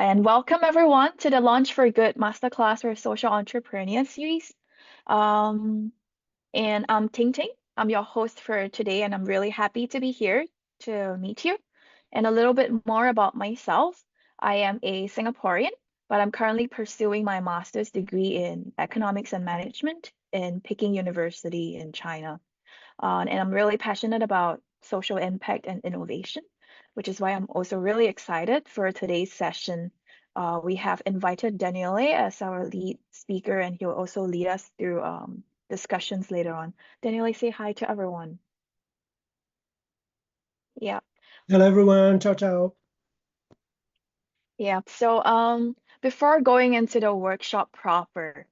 And welcome everyone to the Launch for Good Masterclass for Social Entrepreneurs series. Um, and I'm Ting Ting. I'm your host for today, and I'm really happy to be here to meet you. And a little bit more about myself. I am a Singaporean, but I'm currently pursuing my master's degree in economics and management in Peking University in China. And I'm really passionate about social impact and innovation, which is why I'm also really excited for today's session. We have invited Daniele as our lead speaker, and he'll also lead us through discussions later on. Daniele, say hi to everyone. Yeah, Hello everyone, ciao ciao. yeah. So before going into the workshop proper,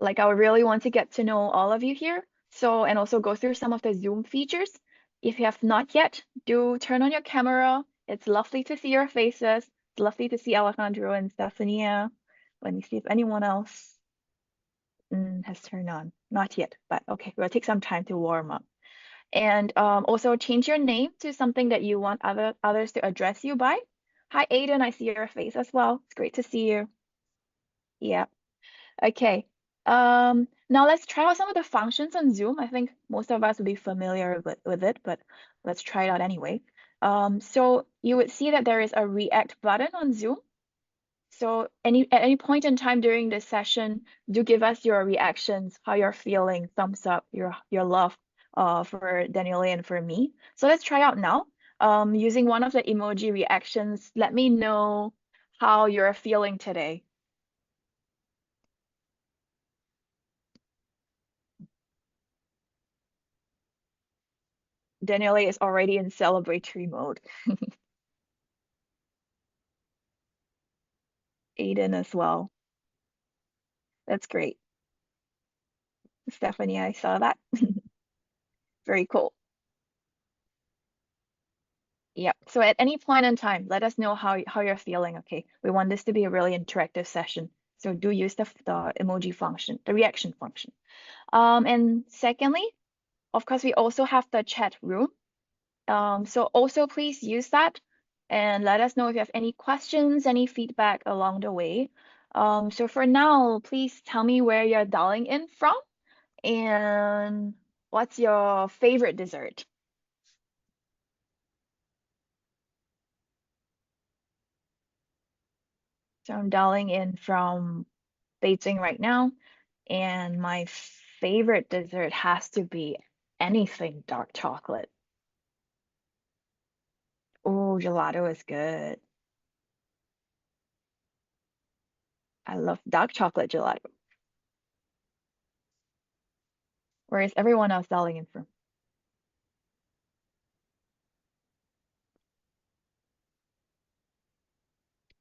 like I really want to get to know all of you here. So, and also go through some of the Zoom features. If you have not yet, do turn on your camera. It's lovely to see your faces. It's lovely to see Alejandro and Stephania. Let me see if anyone else has turned on. Not yet, but okay, we'll take some time to warm up. And also change your name to something that you want others to address you by. Hi, Aiden, I see your face as well. It's great to see you. Yeah. Okay. Now let's try out some of the functions on Zoom. I think most of us will be familiar with it, but let's try it out anyway. So you would see that there is a react button on Zoom. So at any point in time during this session, do give us your reactions, how you're feeling, thumbs up, your love for Daniele and for me. So let's try out now. Using one of the emoji reactions, let me know how you're feeling today. Daniele is already in celebratory mode. Aiden as well. That's great. Stephanie, I saw that. Very cool. Yep. So at any point in time, let us know how you're feeling. Okay. We want this to be a really interactive session. So do use the emoji function, the reaction function. And secondly, of course, we also have the chat room. So also please use that and let us know if you have any questions, any feedback along the way. So for now, please tell me where you're dialing in from and what's your favorite dessert? So I'm dialing in from Beijing right now, and my favorite dessert has to be anything dark chocolate. Oh, gelato is good. I love dark chocolate gelato. Where is everyone else dialing in from?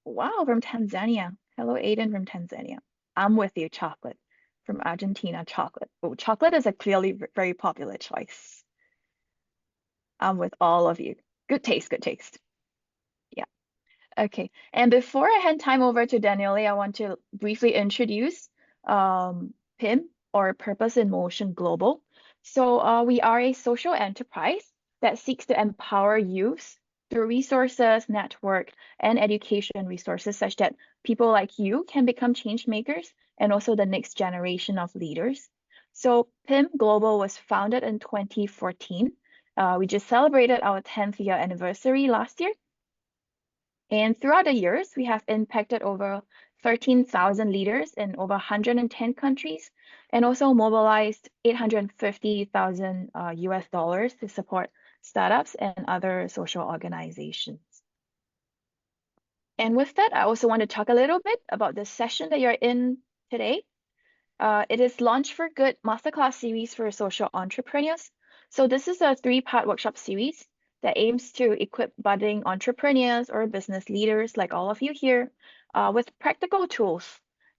Wow, from Tanzania. Hello, Aiden from Tanzania. I'm with you, chocolate. From Argentina, chocolate. Oh, chocolate is a clearly very popular choice. I'm with all of you. Good taste, good taste. Yeah. Okay. And before I hand time over to Daniele, I want to briefly introduce PIM or Purpose in Motion Global. So we are a social enterprise that seeks to empower youth through resources, network, and education resources such that people like you can become change makers and also the next generation of leaders. So PIM Global was founded in 2014. We just celebrated our 10th year anniversary last year. And throughout the years, we have impacted over 13,000 leaders in over 110 countries and also mobilized 850,000 US dollars to support startups and other social organizations. And with that, I also want to talk a little bit about the session that you're in today. It is Launch for Good Masterclass series for social entrepreneurs. So this is a three-part workshop series that aims to equip budding entrepreneurs or business leaders like all of you here with practical tools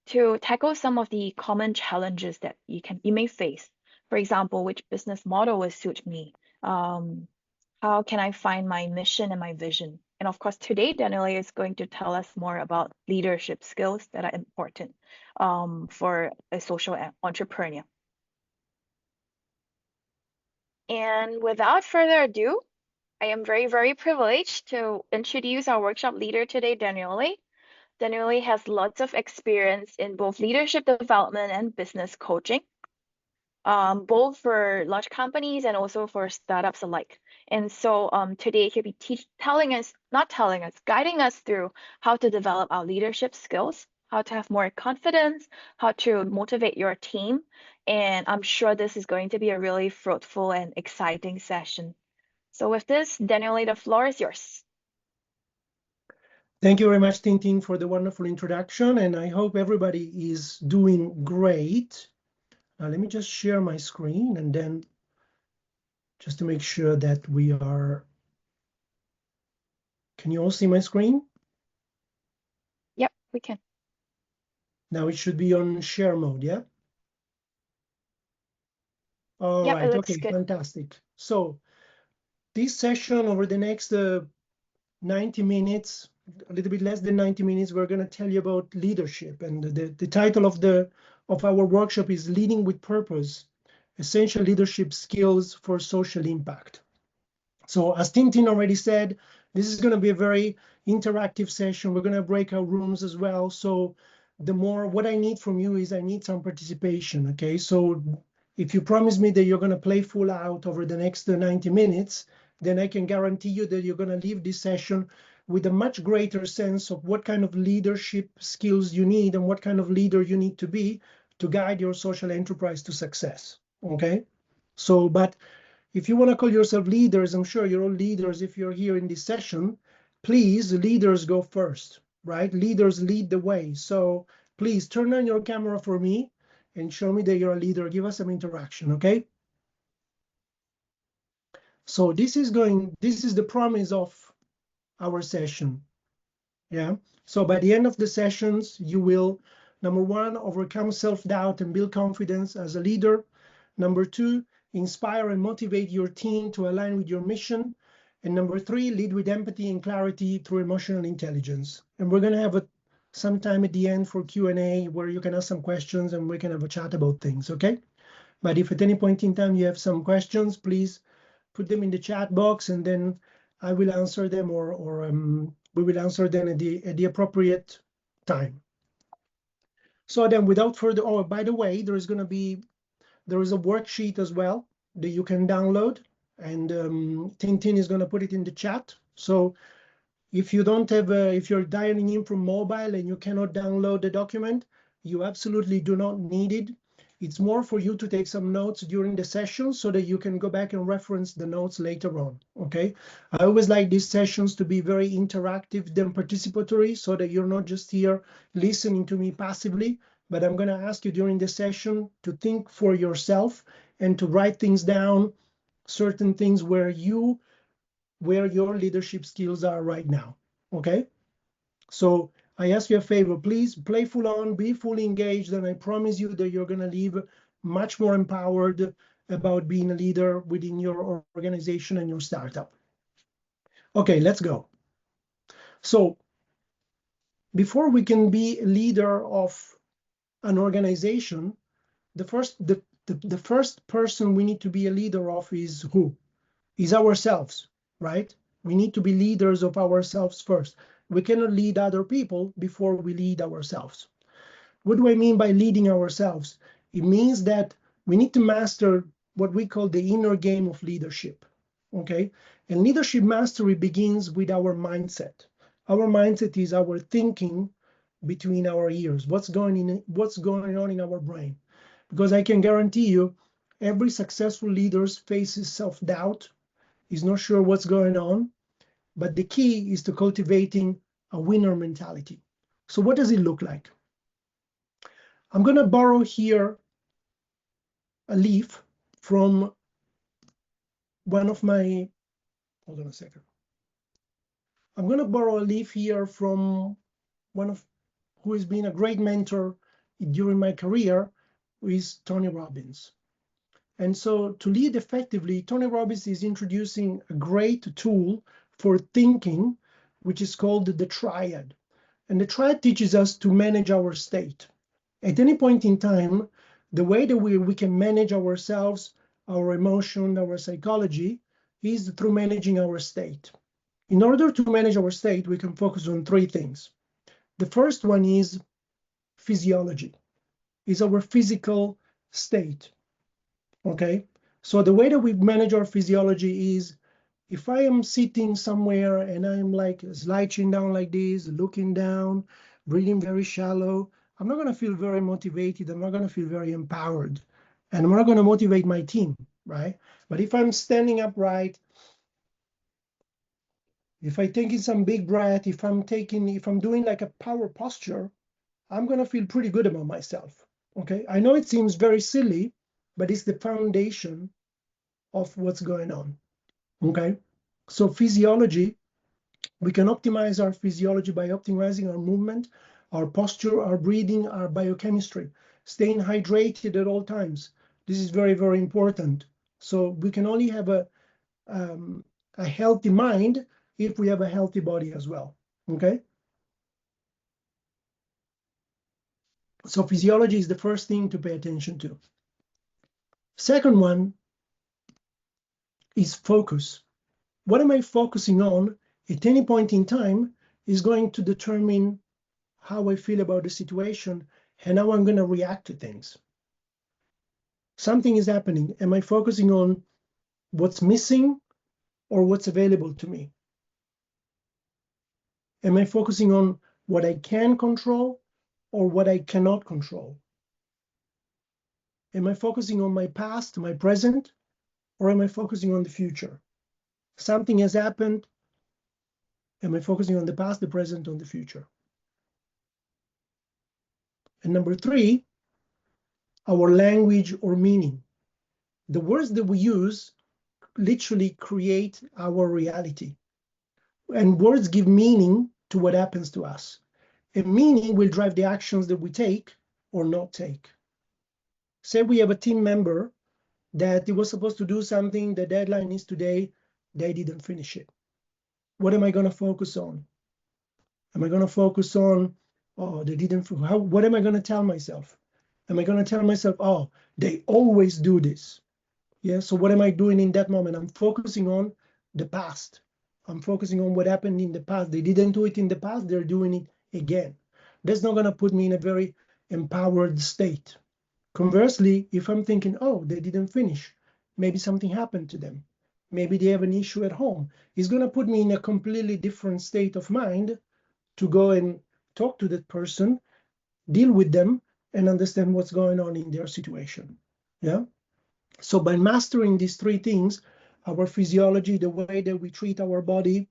to tackle some of the common challenges that you may face. For example, which business model will suit me? Um, how can I find my mission and my vision? And of course, today, Daniela is going to tell us more about leadership skills that are important for a social entrepreneur. And without further ado, I am very, very privileged to introduce our workshop leader today, Daniele. Daniele has lots of experience in both leadership development and business coaching, both for large companies and also for startups alike. And so today he'll be guiding us through how to develop our leadership skills, how to have more confidence, how to motivate your team. And I'm sure this is going to be a really fruitful and exciting session. So with this, Daniele, the floor is yours. Thank you very much, Tintin, for the wonderful introduction, and I hope everybody is doing great. Let me just share my screen, and then just to make sure that we are... Can you all see my screen? Yep, we can. Now it should be on share mode, yeah? All Yep, right, it looks okay, good. fantastic. So this session over the next 90 minutes, a little bit less than 90 minutes, we're going to tell you about leadership. And the title of our workshop is Leading with Purpose, Essential Leadership Skills for Social Impact. So as Tintin already said, this is going to be a very interactive session. We're going to break our rooms as well. So what I need from you is I need some participation, okay? So if you promise me that you're going to play full out over the next 90 minutes, then I can guarantee you that you're going to leave this session with a much greater sense of what kind of leadership skills you need and what kind of leader you need to be to guide your social enterprise to success, okay? So, but if you want to call yourself leaders, I'm sure you're all leaders if you're here in this session. Please, leaders go first, right? Leaders lead the way. So please turn on your camera for me and show me that you're a leader. Give us some interaction, okay? So this is the promise of our session. Yeah. So by the end of the sessions, you will, number one, overcome self-doubt and build confidence as a leader. Number two, inspire and motivate your team to align with your mission. And number three, lead with empathy and clarity through emotional intelligence. And we're going to have some time at the end for Q&A where you can ask some questions and we can have a chat about things, okay? But if at any point in time you have some questions, please put them in the chat box and then I will answer them or we will answer them at the appropriate time. So then without further, oh, by the way, there is a worksheet as well that you can download, and Tintin is going to put it in the chat. So if you don't have, if you're dialing in from mobile and you cannot download the document, you absolutely do not need it. It's more for you to take some notes during the session so that you can go back and reference the notes later on, okay? I always like these sessions to be very interactive and participatory so that you're not just here listening to me passively, but I'm gonna ask you during the session to think for yourself and to write things down, certain things where your leadership skills are right now, okay? So I ask you a favor, please play full on, be fully engaged, and I promise you that you're gonna leave much more empowered about being a leader within your organization and your startup. Okay, let's go. So before we can be a leader of an organization, the first person we need to be a leader of is who? Is ourselves, right? We need to be leaders of ourselves first. We cannot lead other people before we lead ourselves. What do I mean by leading ourselves? It means that we need to master what we call the inner game of leadership, okay? And leadership mastery begins with our mindset. Our mindset is our thinking between our ears, what's going on in our brain. Because I can guarantee you, every successful leader faces self-doubt, is not sure what's going on, but the key is to cultivating a winner mentality. So what does it look like? I'm going to borrow here a leaf from one of my, hold on a second. I'm going to borrow a leaf here from one of who has been a great mentor during my career, who is Tony Robbins. And so to lead effectively, Tony Robbins is introducing a great tool for thinking, which is called the triad. And the triad teaches us to manage our state. At any point in time, the way that we can manage ourselves, our emotion, our psychology, is through managing our state. In order to manage our state, we can focus on three things. The first one is physiology, is our physical state, okay? So the way that we manage our physiology is, if I am sitting somewhere and I'm like slouching down like this, looking down, breathing very shallow, I'm not gonna feel very motivated, I'm not gonna feel very empowered, and I'm not gonna motivate my team, right? But if I'm standing upright, if I'm taking some big breath, if I'm doing like a power posture, I'm gonna feel pretty good about myself, okay? I know it seems very silly, but it's the foundation of what's going on, okay? So physiology, we can optimize our physiology by optimizing our movement, our posture, our breathing, our biochemistry, staying hydrated at all times. This is very, very important. So we can only have a healthy mind if we have a healthy body as well, okay? So physiology is the first thing to pay attention to. Second one is focus. What am I focusing on at any point in time is going to determine how I feel about the situation and how I'm going to react to things. Something is happening. Am I focusing on what's missing or what's available to me? Am I focusing on what I can control or what I cannot control? Am I focusing on my past, my present, or am I focusing on the future? Something has happened. Am I focusing on the past, the present, or the future? And number three, our language or meaning. The words that we use literally create our reality. And words give meaning to what happens to us. And meaning will drive the actions that we take or not take. Say we have a team member that it was supposed to do something, the deadline is today, they didn't finish it. What am I going to focus on? Am I going to focus on, oh, they didn't, what am I going to tell myself? Am I going to tell myself, oh, they always do this? Yeah, so what am I doing in that moment? I'm focusing on the past. I'm focusing on what happened in the past. They didn't do it in the past, they're doing it again. That's not going to put me in a very empowered state. Conversely, if I'm thinking, oh, they didn't finish, maybe something happened to them, maybe they have an issue at home, it's going to put me in a completely different state of mind to go and talk to that person, deal with them, and understand what's going on in their situation. Yeah. So by mastering these three things, our physiology, the way that we treat our body,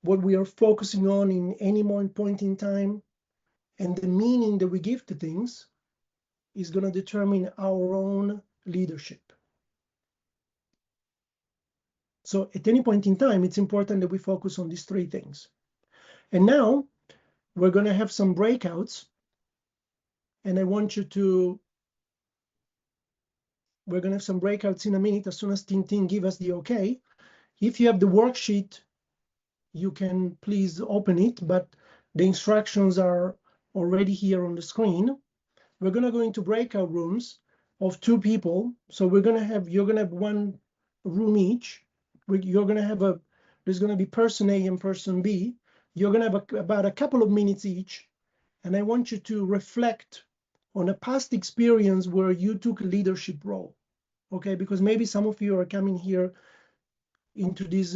what we are focusing on in any point in time, and the meaning that we give to things is going to determine our own leadership. So at any point in time, it's important that we focus on these three things. And now we're going to have some breakouts. And I want you to, we're going to have some breakouts in a minute as soon as Tintin give us the okay. If you have the worksheet, you can please open it, but the instructions are already here on the screen. We're going to go into breakout rooms of 2 people. So you're going to have one room each. You're going to have there's going to be person A and person B. You're going to have about a couple of minutes each. And I want you to reflect on a past experience where you took a leadership role. Okay, because maybe some of you are coming here into this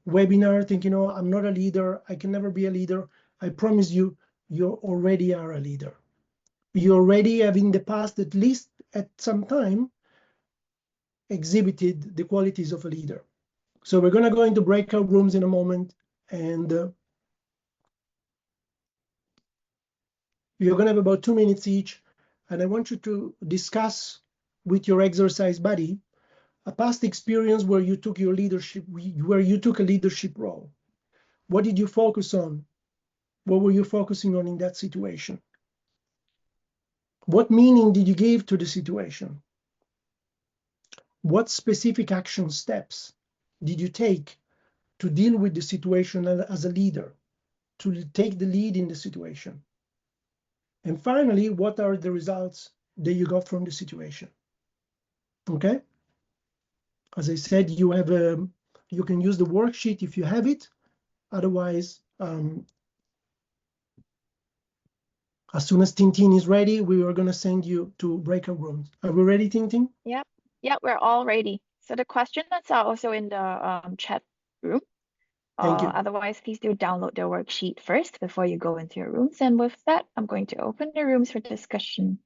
webinar thinking, oh, I'm not a leader, I can never be a leader. I promise you, you already are a leader. You already have in the past, at least at some time, exhibited the qualities of a leader. So we're going to go into breakout rooms in a moment, and you're going to have about 2 minutes each, and I want you to discuss with your exercise buddy a past experience where you took your leadership, where you took a leadership role. What did you focus on? What were you focusing on in that situation? What meaning did you give to the situation? What specific action steps did you take to deal with the situation as a leader, to take the lead in the situation? And finally, what are the results that you got from the situation? Okay? As I said, you can use the worksheet if you have it. Otherwise, As soon as Tintin is ready, we are going to send you to breakout rooms. Are we ready, Tintin? Yep. Yep, we're all ready. So the question that's also in the chat room. Thank you. Otherwise, please do download the worksheet first before you go into your rooms. And with that, I'm going to open the rooms for discussion.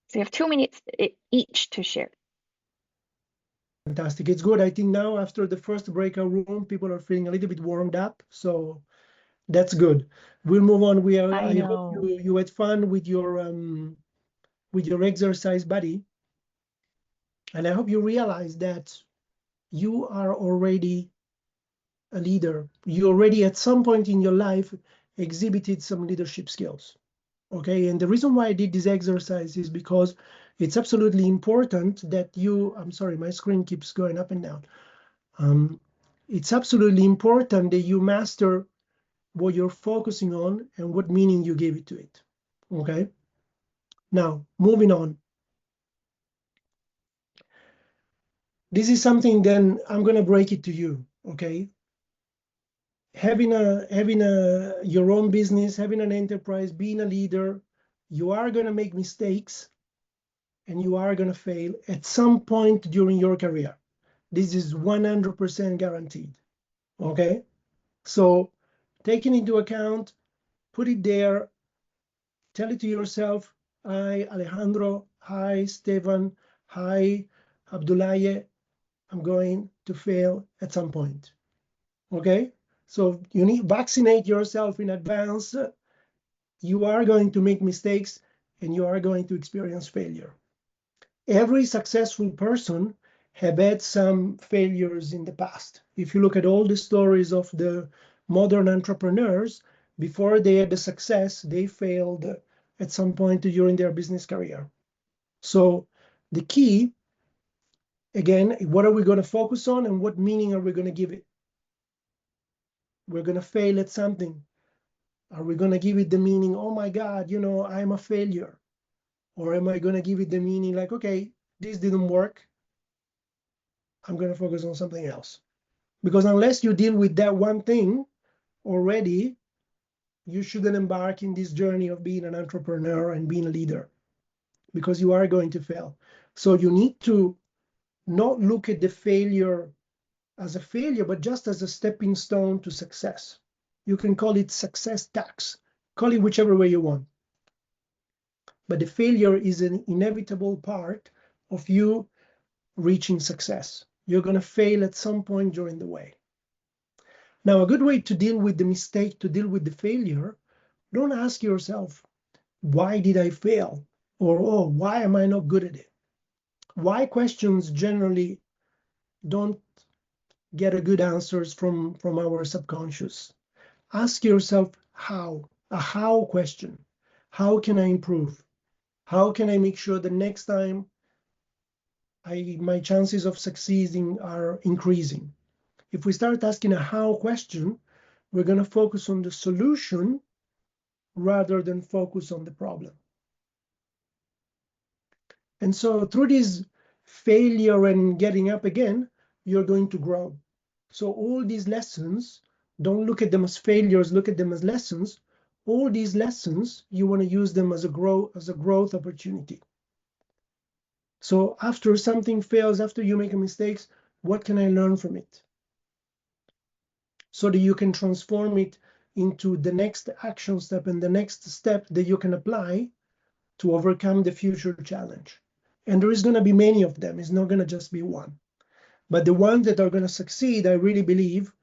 So you have 2 minutes each to share. Fantastic. It's good. I think now after the first breakout room, people are feeling a little bit warmed up. So that's good. We'll move on. I hope you had fun with your exercise buddy. And I hope you realize that you are already a leader. You already at some point in your life exhibited some leadership skills. Okay, and the reason why I did this exercise is because it's absolutely important that you, I'm sorry, my screen keeps going up and down. It's absolutely important that you master what you're focusing on and what meaning you give it to it. Okay, now moving on. This is something then I'm going to break it to you. Okay, having your own business, having an enterprise, being a leader, you are going to make mistakes and you are going to fail at some point during your career. This is 100% guaranteed. Okay, so taking into account, put it there, tell it to yourself. Hi Alejandro, hi Stefan, hi Abdoulaye, I'm going to fail at some point. Okay, so you need vaccinate yourself in advance. You are going to make mistakes and you are going to experience failure. Every successful person have had some failures in the past. If you look at all the stories of the modern entrepreneurs, before they had the success, they failed at some point during their business career. So the key, again, what are we going to focus on and what meaning are we going to give it? We're going to fail at something. Are we going to give it the meaning, oh my God, I'm a failure? Or am I going to give it the meaning like, okay, this didn't work, I'm going to focus on something else? Because unless you deal with that one thing already, you shouldn't embark in this journey of being an entrepreneur and being a leader, because you are going to fail. So you need to not look at the failure as a failure, but just as a stepping stone to success. You can call it success tax, call it whichever way you want. But the failure is an inevitable part of you reaching success. You're going to fail at some point during the way. Now, a good way to deal with the mistake, to deal with the failure, don't ask yourself, why did I fail? Or, oh, why am I not good at it? Why questions generally don't get a good answers from our subconscious. Ask yourself how, a how question. How can I improve? How can I make sure the next time my chances of succeeding are increasing? If we start asking a how question, we're going to focus on the solution rather than focus on the problem. And so through this failure and getting up again, you're going to grow. So all these lessons, don't look at them as failures, look at them as lessons. All these lessons, you want to use them as a growth opportunity. So after something fails, after you make a mistake, what can I learn from it? So that you can transform it into the next action step and the next step that you can apply to overcome the future challenge. And there is going to be many of them. It's not going to just be one. But the ones that are going to succeed, I really believe,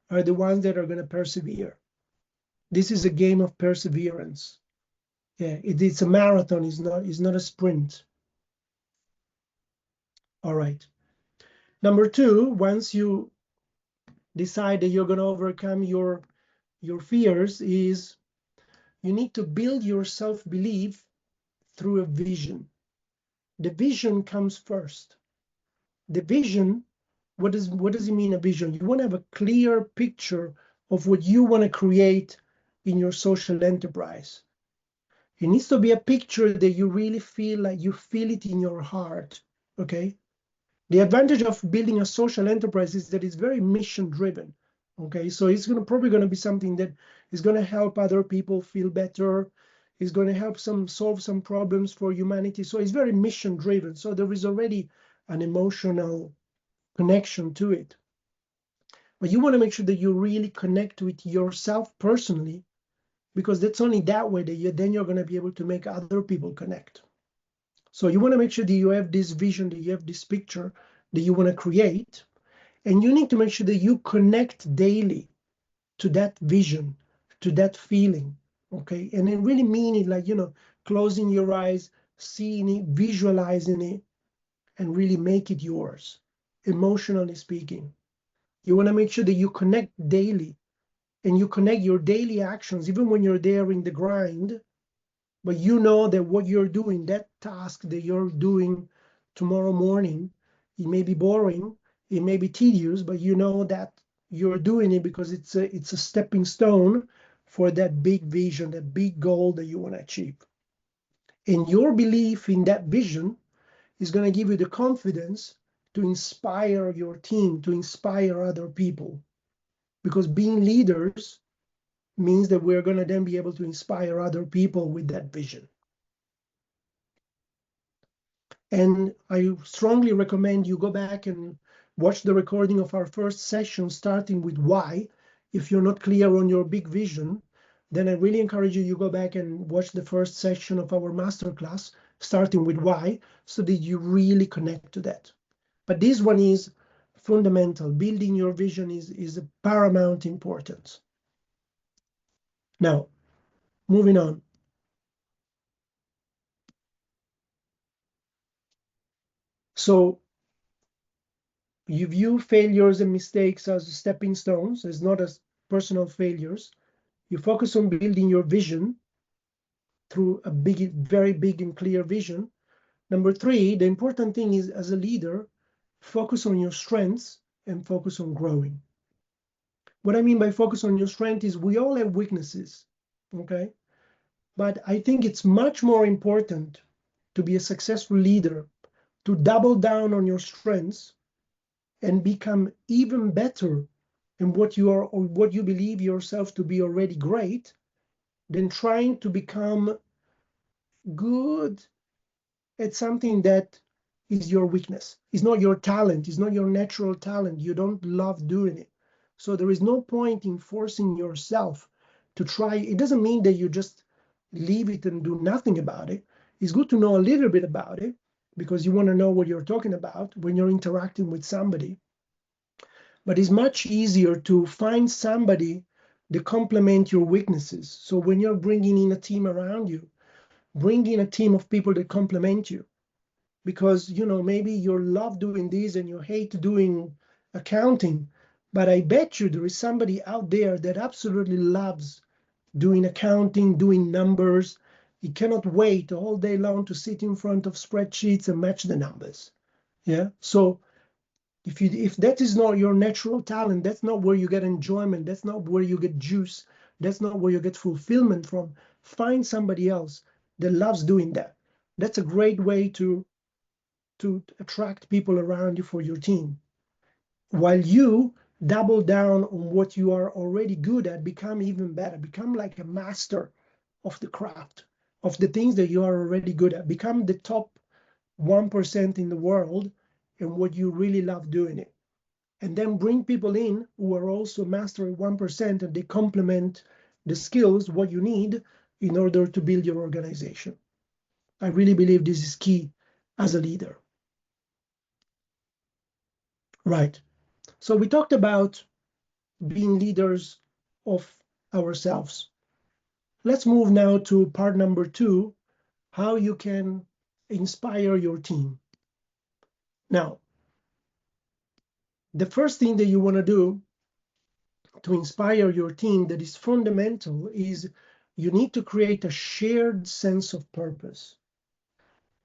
are the ones that are going to persevere. This is a game of perseverance. Yeah, it's a marathon. It's not a sprint. All right. Number two, once you decide that you're going to overcome your fears, is you need to build your self-belief through a vision. The vision comes first. The vision, what does it mean, a vision? You want to have a clear picture of what you want to create in your social enterprise. It needs to be a picture that you really feel like you feel it in your heart, okay? The advantage of building a social enterprise is that it's very mission driven, okay? So it's probably going to be something that is going to help other people feel better. is going to help solve some problems for humanity. So it's very mission driven. So there is already an emotional connection to it. But you want to make sure that you really connect with yourself personally, because that's only that way that you're going to be able to make other people connect. So you want to make sure that you have this vision, that you have this picture that you want to create, and you need to make sure that you connect daily to that vision, to that feeling, okay? And then really mean it, like, closing your eyes, seeing it, visualizing it, and really make it yours, emotionally speaking. You want to make sure that you connect daily, and you connect your daily actions, even when you're there in the grind, but you know that what you're doing, that task that you're doing tomorrow morning, it may be boring, it may be tedious, but you know that you're doing it because it's a stepping stone for that big vision, that big goal that you want to achieve. And your belief in that vision is going to give you the confidence to inspire your team, to inspire other people. Because being leaders means that we're going to then be able to inspire other people with that vision. And I strongly recommend you go back and watch the recording of our first session, starting with why. If you're not clear on your big vision, then I really encourage you go back and watch the first section of our masterclass, starting with why, so that you really connect to that. But this one is fundamental. Building your vision is of paramount importance. Now, moving on. So you view failures and mistakes as stepping stones, as not as personal failures. You focus on building your vision through a big, very big and clear vision. Number three, the important thing is, as a leader, focus on your strengths and focus on growing. What I mean by focus on your strength is we all have weaknesses, okay? But I think it's much more important to be a successful leader to double down on your strengths and become even better in what you are or what you believe yourself to be already great, than trying to become good at something that is your weakness. It's not your talent. It's not your natural talent. You don't love doing it. So there is no point in forcing yourself to try. It doesn't mean that you just leave it and do nothing about it. It's good to know a little bit about it because you want to know what you're talking about when you're interacting with somebody. But it's much easier to find somebody that complement your weaknesses. So when you're bringing in a team around you, bring in a team of people that complement you. Because, maybe you love doing this and you hate doing accounting, but I bet you there is somebody out there that absolutely loves doing accounting, doing numbers. He cannot wait all day long to sit in front of spreadsheets and match the numbers. Yeah. So if that is not your natural talent, that's not where you get enjoyment, that's not where you get juice, that's not where you get fulfillment from, find somebody else that loves doing that. That's a great way to attract people around you for your team, while you double down on what you are already good at, become even better, become like a master of the craft, of the things that you are already good at, become the top 1% in the world and what you really love doing it. And then bring people in who are also master at 1% and they complement the skills, what you need in order to build your organization. I really believe this is key as a leader. Right. So we talked about being leaders of ourselves. Let's move now to part number 2, how you can inspire your team. Now, the first thing that you want to do to inspire your team that is fundamental is you need to create a shared sense of purpose.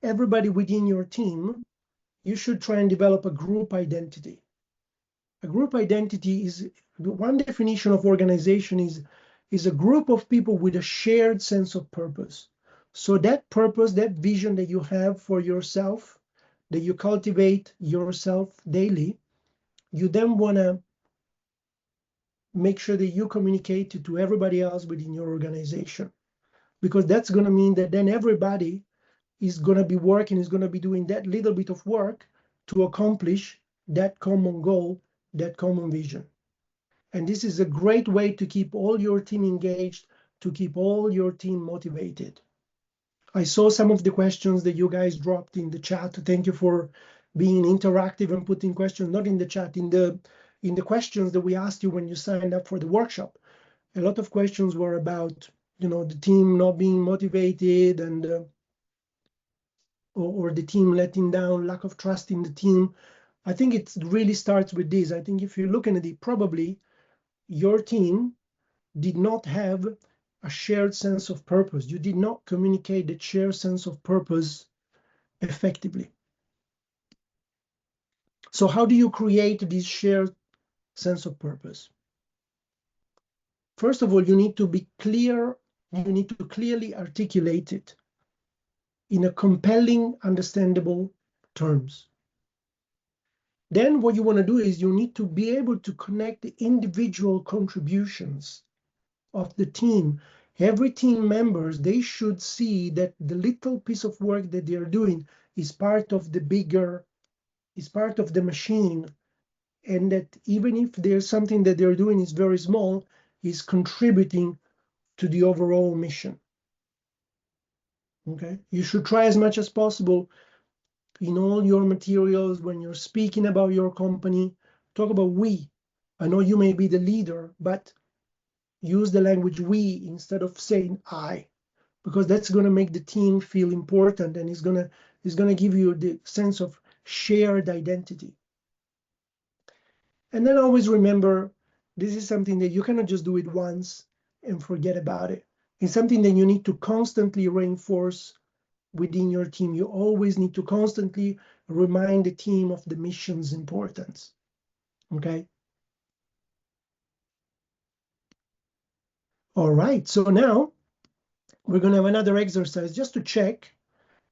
Everybody within your team, you should try and develop a group identity. A group identity is, one definition of organization is a group of people with a shared sense of purpose. So that purpose, that vision that you have for yourself, that you cultivate yourself daily, you then want to make sure that you communicate it to everybody else within your organization. because that's going to mean that then everybody is going to be working, is going to be doing that little bit of work to accomplish that common goal, that common vision. And this is a great way to keep all your team engaged, to keep all your team motivated. I saw some of the questions that you guys dropped in the chat. Thank you for being interactive and putting questions, not in the chat, in the questions that we asked you when you signed up for the workshop. A lot of questions were about, the team not being motivated and or the team letting down, lack of trust in the team. I think it really starts with this. I think if you're looking at it, probably your team did not have a shared sense of purpose. You did not communicate the shared sense of purpose effectively. So how do you create this shared sense of purpose? First of all, you need to be clear. You need to clearly articulate it in a compelling, understandable terms. Then what you want to do is you need to be able to connect the individual contributions of the team. Every team members, they should see that the little piece of work that they're doing is part of the bigger, is part of the machine, and that even if there's something that they're doing is very small, is contributing to the overall mission. Okay, you should try as much as possible in all your materials when you're speaking about your company, talk about we. I know you may be the leader, but use the language we instead of saying I, because that's going to make the team feel important and it's going to give you the sense of shared identity. And then always remember, this is something that you cannot just do it once and forget about it. It's something that you need to constantly reinforce within your team. You always need to constantly remind the team of the mission's importance. Okay. All right. So now we're going to have another exercise just to check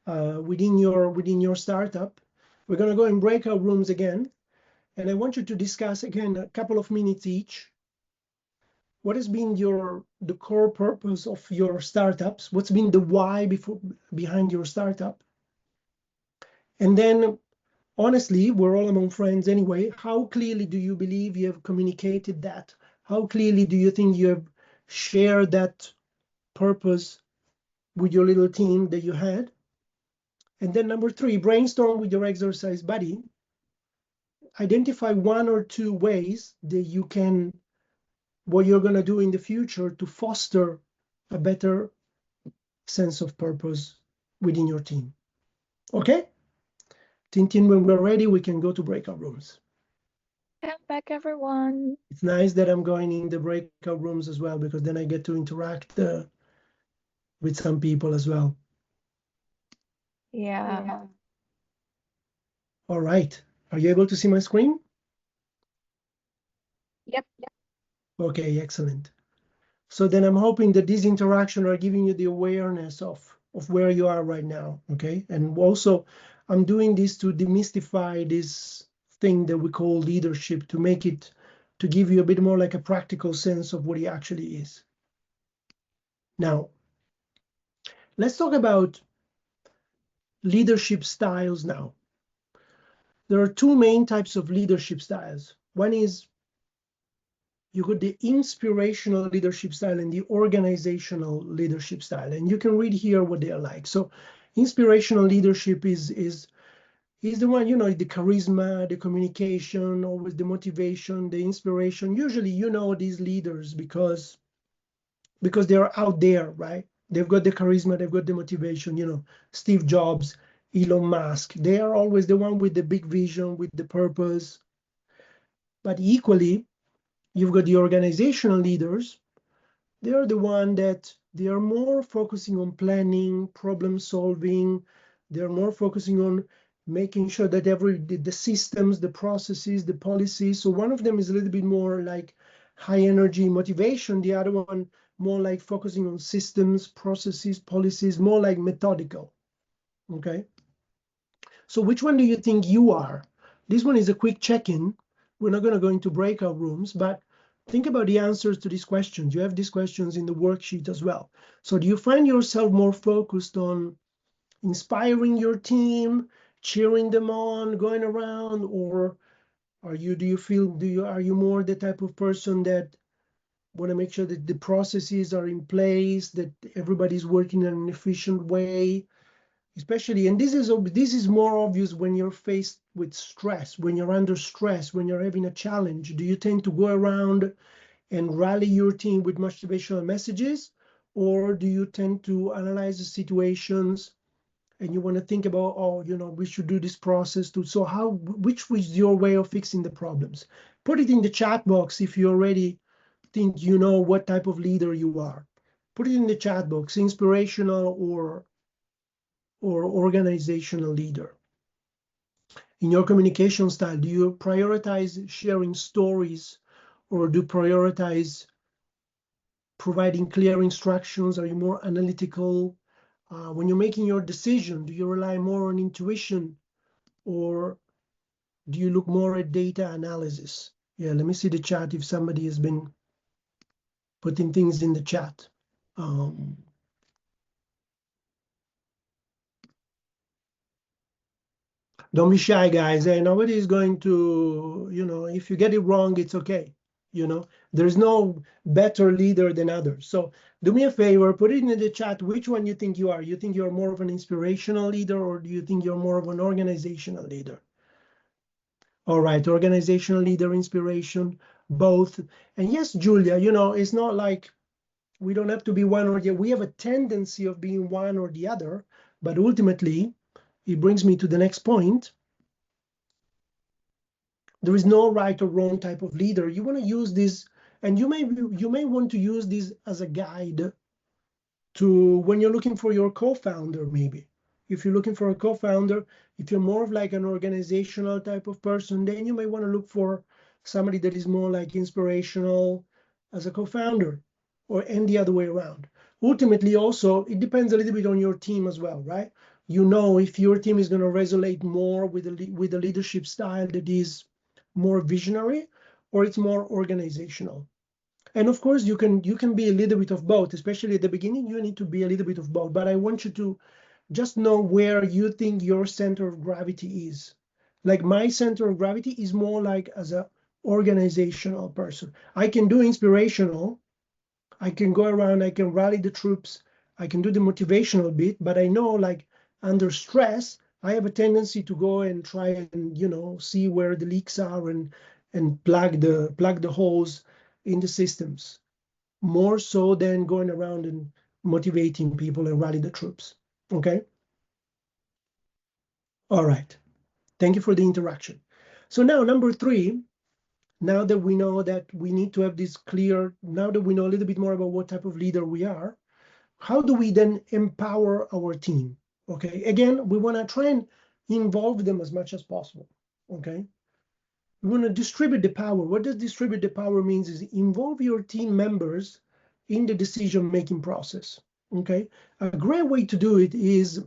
within your startup. We're going to go in breakout rooms again. And I want you to discuss again a couple of minutes each. What has been the core purpose of your startups? What's been the why behind your startup? And then, honestly, we're all among friends anyway. How clearly do you believe you have communicated that? How clearly do you think you have shared that purpose with your little team that you had? And then number 3, brainstorm with your exercise buddy. Identify 1 or 2 ways that you can, what you're going to do in the future to foster a better sense of purpose within your team. Okay? Tintin, when we're ready, we can go to breakout rooms. Come back, everyone. It's nice that I'm going in the breakout rooms as well, because then I get to interact with some people as well. Yeah. All right. Are you able to see my screen? Yep. Okay, excellent. So then I'm hoping that these interactions are giving you the awareness of where you are right now, okay? And also, I'm doing this to demystify this thing that we call leadership, to give you a bit more like a practical sense of what it actually is. Now, let's talk about leadership styles now. There are 2 main types of leadership styles. One is you got the inspirational leadership style and the organizational leadership style. And you can read here what they are like. So inspirational leadership is the one, the charisma, the communication, always the motivation, the inspiration. Usually, these leaders because they're out there, right? They've got the charisma, they've got the motivation, Steve Jobs, Elon Musk. They are always the one with the big vision, with the purpose. But equally, you've got the organizational leaders. They are the one that they are more focusing on planning, problem solving. They're more focusing on making sure that the systems, the processes, the policies. So one of them is a little bit more like high energy motivation. The other one more like focusing on systems, processes, policies, more like methodical. Okay. So which one do you think you are? This one is a quick check-in. We're not going to go into breakout rooms, but think about the answers to these questions. You have these questions in the worksheet as well. So do you find yourself more focused on inspiring your team, cheering them on, going around, or are you more the type of person that want to make sure that the processes are in place, that everybody's working in an efficient way? Especially, and this is more obvious when you're faced with stress, when you're under stress, when you're having a challenge. Do you tend to go around and rally your team with motivational messages, or do you tend to analyze the situations and you want to think about, oh, we should do this process too? So which was your way of fixing the problems? Put it in the chat box if you already think you know what type of leader you are. Put it in the chat box, inspirational or organizational leader. In your communication style, do you prioritize sharing stories, or do you prioritize providing clear instructions? Are you more analytical? When you're making your decision, do you rely more on intuition, or do you look more at data analysis? Yeah, let me see the chat if somebody has been putting things in the chat. Don't be shy, guys. Nobody is going to, if you get it wrong, it's okay. There's no better leader than others. So do me a favor, put it in the chat which one you think you are. You think you're more of an inspirational leader, or do you think you're more of an organizational leader? All right, organizational leader, inspiration, both. And yes, Julia, it's not like we don't have to be one or the other. We have a tendency of being one or the other, but ultimately, it brings me to the next point. There is no right or wrong type of leader. You want to use this, and you may want to use this as a guide to when you're looking for your co-founder. Maybe if you're looking for a co-founder, if you're more of like an organizational type of person, then you may want to look for somebody that is more like inspirational as a co-founder, and the other way around. Ultimately, also, it depends a little bit on your team as well, right? If your team is going to resonate more with the leadership style that is more visionary, or it's more organizational. And of course, you can be a little bit of both. Especially at the beginning, you need to be a little bit of both. But I want you to just know where you think your center of gravity is. Like my center of gravity is more like as a organizational person. I can do inspirational. I can go around, I can rally the troops, I can do the motivational bit, but I know, like, under stress, I have a tendency to go and try and, see where the leaks are and plug the holes in the systems, more so than going around and motivating people and rally the troops. Okay. All right. Thank you for the interaction. So now number 3, now that we know that we need to have this clear, now that we know a little bit more about what type of leader we are, how do we then empower our team? Okay, again, we want to try and involve them as much as possible. Okay, we want to distribute the power. What does distribute the power means is involve your team members in the decision-making process. Okay, a great way to do it is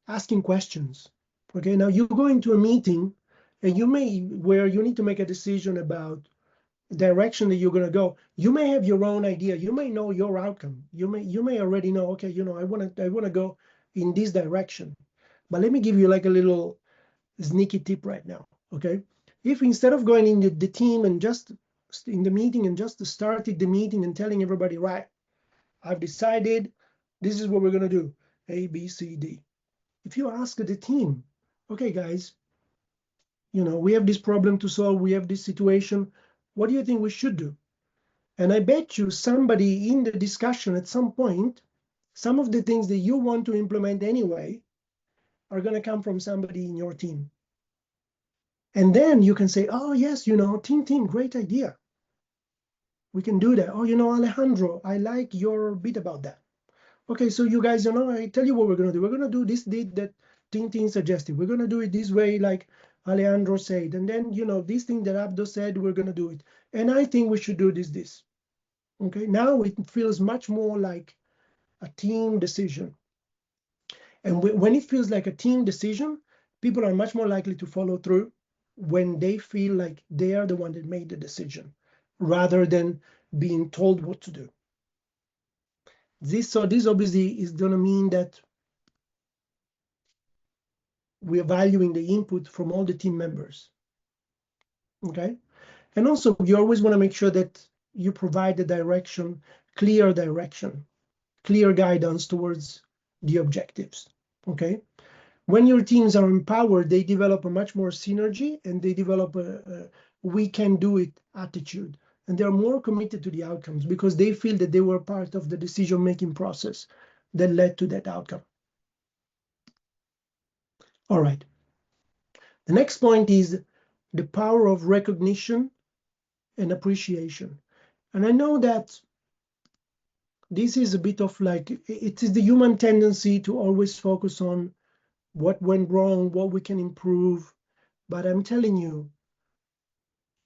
asking questions. Okay, now you go into a meeting and where you need to make a decision about direction that you're going to go. You may have your own idea. You may know your outcome. You may already know, okay, I want to go in this direction. But let me give you like a little sneaky tip right now. Okay, if instead of going in the team and just in the meeting and just started the meeting and telling everybody, right, I've decided this is what we're going to do, A, B, C, D. If you ask the team, okay, guys, we have this problem to solve. We have this situation. What do you think we should do? And I bet you somebody in the discussion at some point, some of the things that you want to implement anyway are going to come from somebody in your team. And then you can say, oh, yes, team, great idea. We can do that. Oh, Alejandro, I like your bit about that. Okay, so you guys, I tell you what we're going to do. We're going to do this, that Tintin suggested. We're going to do it this way, like Alejandro said. And then, this thing that Abdo said, we're going to do it. And I think we should do this. Okay, now it feels much more like a team decision. And when it feels like a team decision, people are much more likely to follow through when they feel like they are the one that made the decision, rather than being told what to do. This obviously is going to mean that we are valuing the input from all the team members. Okay. And also, you always want to make sure that you provide the direction, clear guidance towards the objectives. Okay. When your teams are empowered, they develop a much more synergy, and they develop a we can do it attitude. And they're more committed to the outcomes because they feel that they were part of the decision-making process that led to that outcome. All right. The next point is the power of recognition and appreciation. And I know that this is a bit of like, it is the human tendency to always focus on what went wrong, what we can improve. But I'm telling you,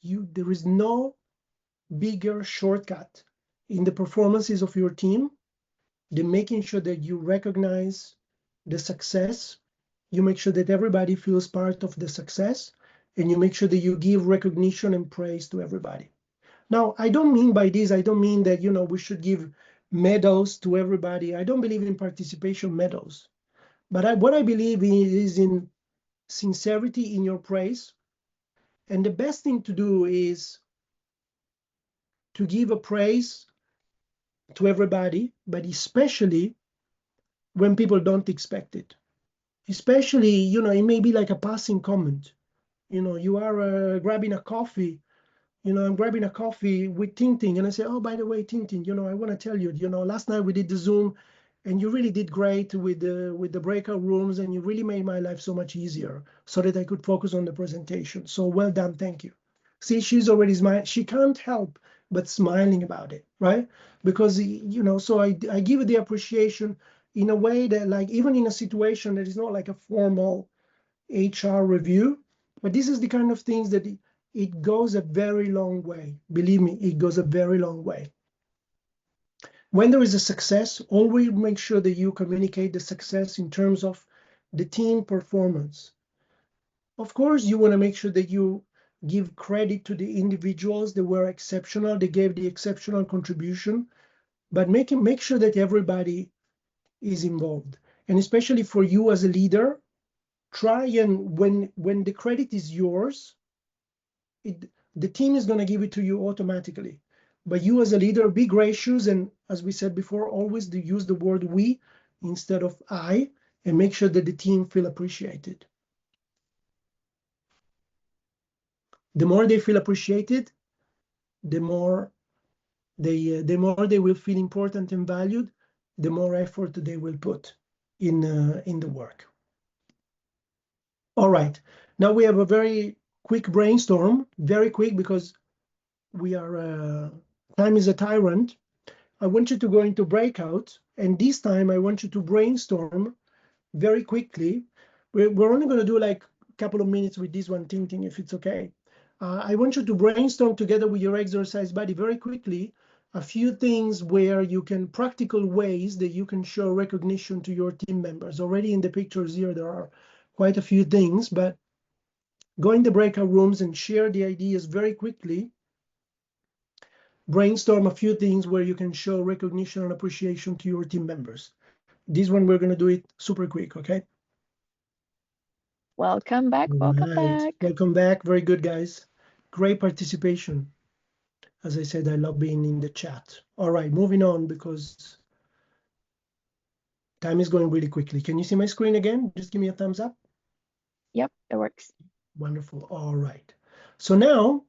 there is no bigger shortcut in the performances of your team than making sure that you recognize the success, you make sure that everybody feels part of the success, and you make sure that you give recognition and praise to everybody. Now, I don't mean by this, I don't mean that, we should give medals to everybody. I don't believe in participation medals. But what I believe in is in sincerity in your praise. And the best thing to do is to give a praise to everybody, but especially when people don't expect it. Especially, it may be like a passing comment. You are grabbing a coffee. I'm grabbing a coffee with Tintin, and I say, oh, by the way, Tintin, I want to tell you, last night we did the Zoom, and you really did great with the breakout rooms, and you really made my life so much easier so that I could focus on the presentation. So well done, thank you. See, she's already smiling. She can't help but smiling about it, right? Because, so I give it the appreciation in a way that, like, even in a situation that is not like a formal HR review, but this is the kind of things that it goes a very long way. Believe me, it goes a very long way. When there is a success, always make sure that you communicate the success in terms of the team performance. Of course, you want to make sure that you give credit to the individuals that were exceptional, they gave the exceptional contribution, but make sure that everybody is involved. And especially for you as a leader, try and when the credit is yours, the team is going to give it to you automatically. But you as a leader, be gracious, and as we said before, always use the word we instead of I, and make sure that the team feel appreciated. The more they feel appreciated, the more they will feel important and valued, the more effort they will put in the work. All right, now we have a very quick brainstorm, very quick, because we are time is a tyrant. I want you to go into breakout, and this time I want you to brainstorm very quickly. We're only going to do like a couple of minutes with this one, Tintin, if it's okay. I want you to brainstorm together with your exercise buddy very quickly a few things where you can, practical ways that you can show recognition to your team members. Already in the pictures here, there are quite a few things, but go in the breakout rooms and share the ideas very quickly. Brainstorm a few things where you can show recognition and appreciation to your team members. This one, we're going to do it super quick, okay? Welcome back, welcome back. Welcome back, very good, guys. Great participation. As I said, I love being in the chat. All right, moving on, because time is going really quickly. Can you see my screen again? Just give me a thumbs up. Yep, it works. Wonderful, all right. So now,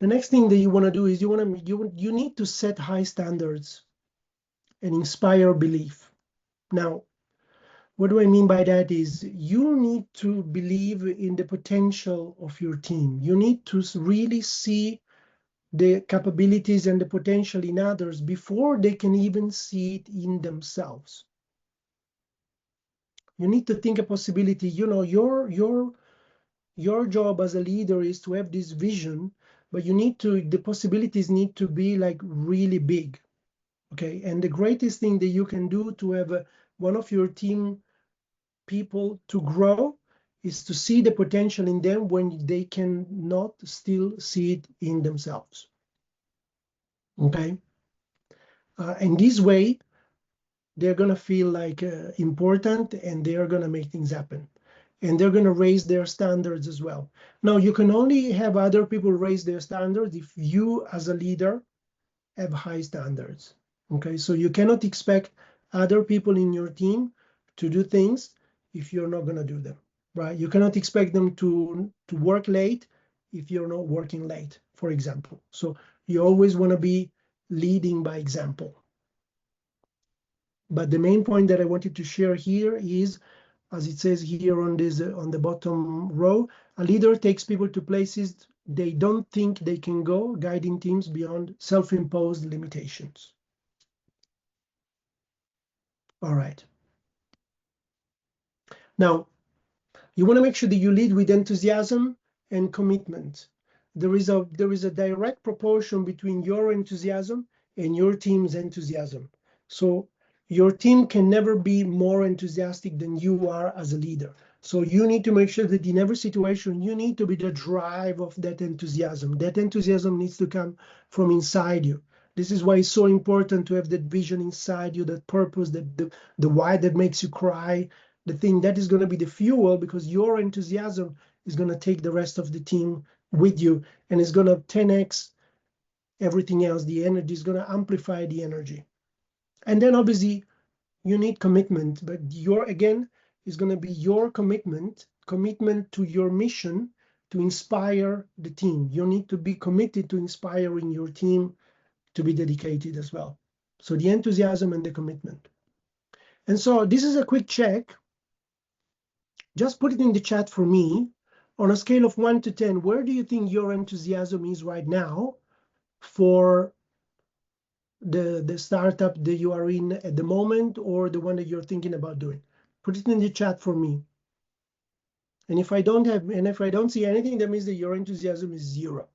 the next thing that you want to do is you need to set high standards and inspire belief. Now, what do I mean by that is you need to believe in the potential of your team. You need to really see the capabilities and the potential in others before they can even see it in themselves. You need to think a possibility. Your job as a leader is to have this vision, but the possibilities need to be like really big. Okay, and the greatest thing that you can do to have one of your team people to grow is to see the potential in them when they cannot still see it in themselves. Okay? And this way, they're going to feel like important, and they're going to make things happen. And they're going to raise their standards as well. Now, you can only have other people raise their standards if you, as a leader, have high standards. Okay, so you cannot expect other people in your team to do things if you're not going to do them, right? You cannot expect them to work late if you're not working late, for example. So you always want to be leading by example. But the main point that I wanted to share here is, as it says here on this on the bottom row, a leader takes people to places they don't think they can go, guiding teams beyond self-imposed limitations. All right. Now, you want to make sure that you lead with enthusiasm and commitment. There is a direct proportion between your enthusiasm and your team's enthusiasm. So your team can never be more enthusiastic than you are as a leader. So you need to make sure that in every situation, you need to be the drive of that enthusiasm. That enthusiasm needs to come from inside you. This is why it's so important to have that vision inside you, that purpose, the why that makes you cry, the thing that is going to be the fuel, because your enthusiasm is going to take the rest of the team with you, and it's going to 10x everything else. The energy is going to amplify the energy. And then obviously you need commitment, but your, again, is going to be your commitment to your mission to inspire the team. You need to be committed to inspiring your team to be dedicated as well. So the enthusiasm and the commitment. And so this is a quick check. Just put it in the chat for me. On a scale of 1 to 10, where do you think your enthusiasm is right now for the startup that you are in at the moment, or the one that you're thinking about doing? Put it in the chat for me. And if I don't see anything, that means that your enthusiasm is 0.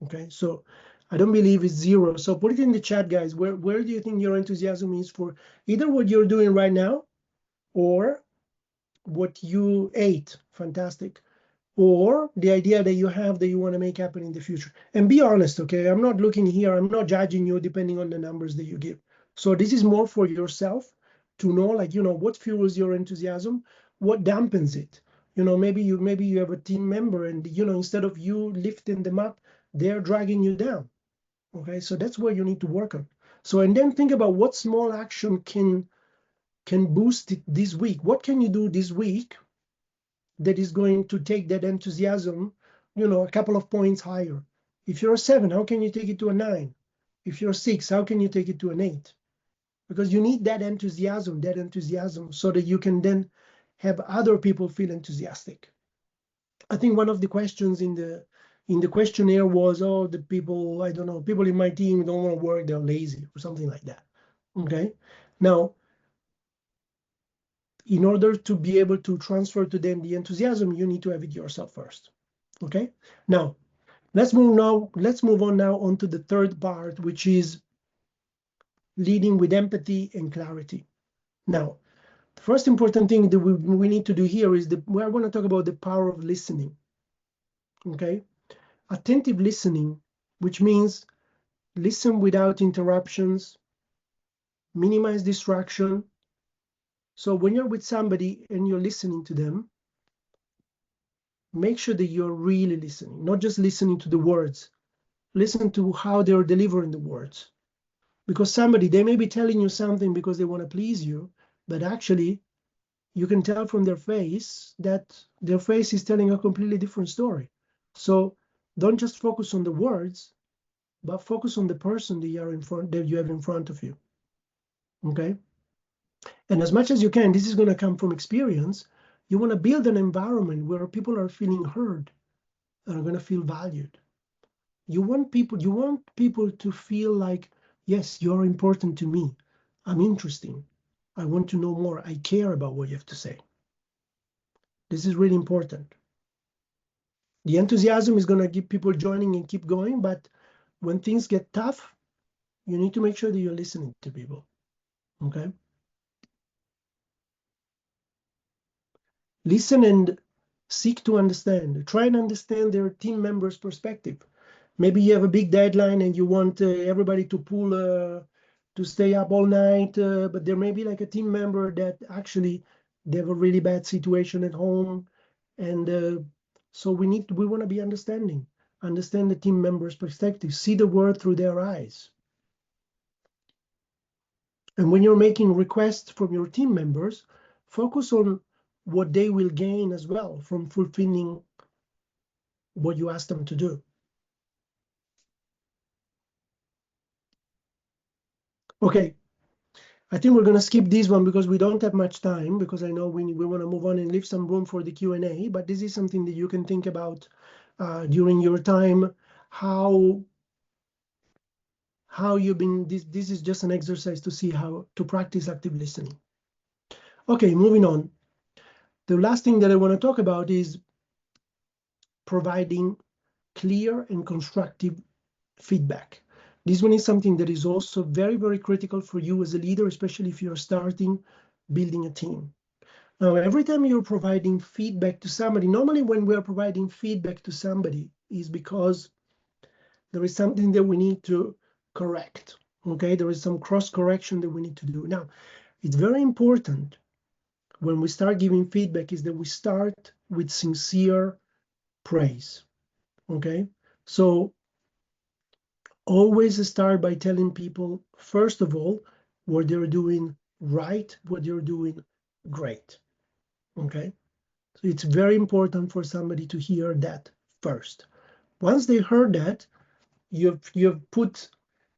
Okay, so I don't believe it's 0. So put it in the chat, guys. Where do you think your enthusiasm is for either what you're doing right now or what you ate? Fantastic. Or the idea that you have that you want to make happen in the future. And be honest, okay? I'm not looking here, I'm not judging you depending on the numbers that you give. So this is more for yourself to know, like, what fuels your enthusiasm, what dampens it. Maybe you have a team member, and instead of you lifting them up, they're dragging you down. Okay, so that's where you need to work on. So, and then think about what small action can boost it this week. What can you do this week that is going to take that enthusiasm, a couple of points higher? If you're a 7, how can you take it to a 9? If you're a 6, how can you take it to an 8? Because you need that enthusiasm, so that you can then have other people feel enthusiastic. I think one of the questions in the questionnaire was, oh, the people, I don't know, people in my team don't want to work, they're lazy, or something like that. Okay. Now, in order to be able to transfer to them the enthusiasm, you need to have it yourself first. Okay. Now, let's move on now onto the third part, which is leading with empathy and clarity. Now, the first important thing that we need to do here is we're going to talk about the power of listening. Okay. Attentive listening, which means listen without interruptions, minimize distraction. So when you're with somebody and you're listening to them, make sure that you're really listening, not just listening to the words. Listen to how they're delivering the words. Because they may be telling you something because they want to please you, but actually you can tell from their face that their face is telling a completely different story. So don't just focus on the words, but focus on the person that you have in front of you. Okay? And as much as you can, this is going to come from experience. You want to build an environment where people are feeling heard and are going to feel valued. You want people to feel like, yes, you're important to me. I'm interesting. I want to know more. I care about what you have to say. This is really important. The enthusiasm is going to keep people joining and keep going, but when things get tough, you need to make sure that you're listening to people. Okay? Listen and seek to understand, try and understand their team members' perspective. Maybe you have a big deadline and you want everybody to pull to stay up all night, but there may be like a team member that actually they have a really bad situation at home, and so we want to be understand the team members' perspective, see the world through their eyes. And when you're making requests from your team members, focus on what they will gain as well from fulfilling what you ask them to do. Okay, I think we're going to skip this one because we don't have much time, because I know we want to move on and leave some room for the Q&A, but this is something that you can think about during your time, how you've been, this is just an exercise to see how to practice active listening. Okay, moving on. The last thing that I want to talk about is providing clear and constructive feedback. This one is something that is also very, very critical for you as a leader, especially if you're starting building a team. Now, every time you're providing feedback to somebody, normally when we're providing feedback to somebody is because there is something that we need to correct, okay? There is some cross correction that we need to do. Now, it's very important when we start giving feedback is that we start with sincere praise, okay? So always start by telling people, first of all, what they're doing right, what they're doing great, okay? So it's very important for somebody to hear that first. Once they heard that, you've put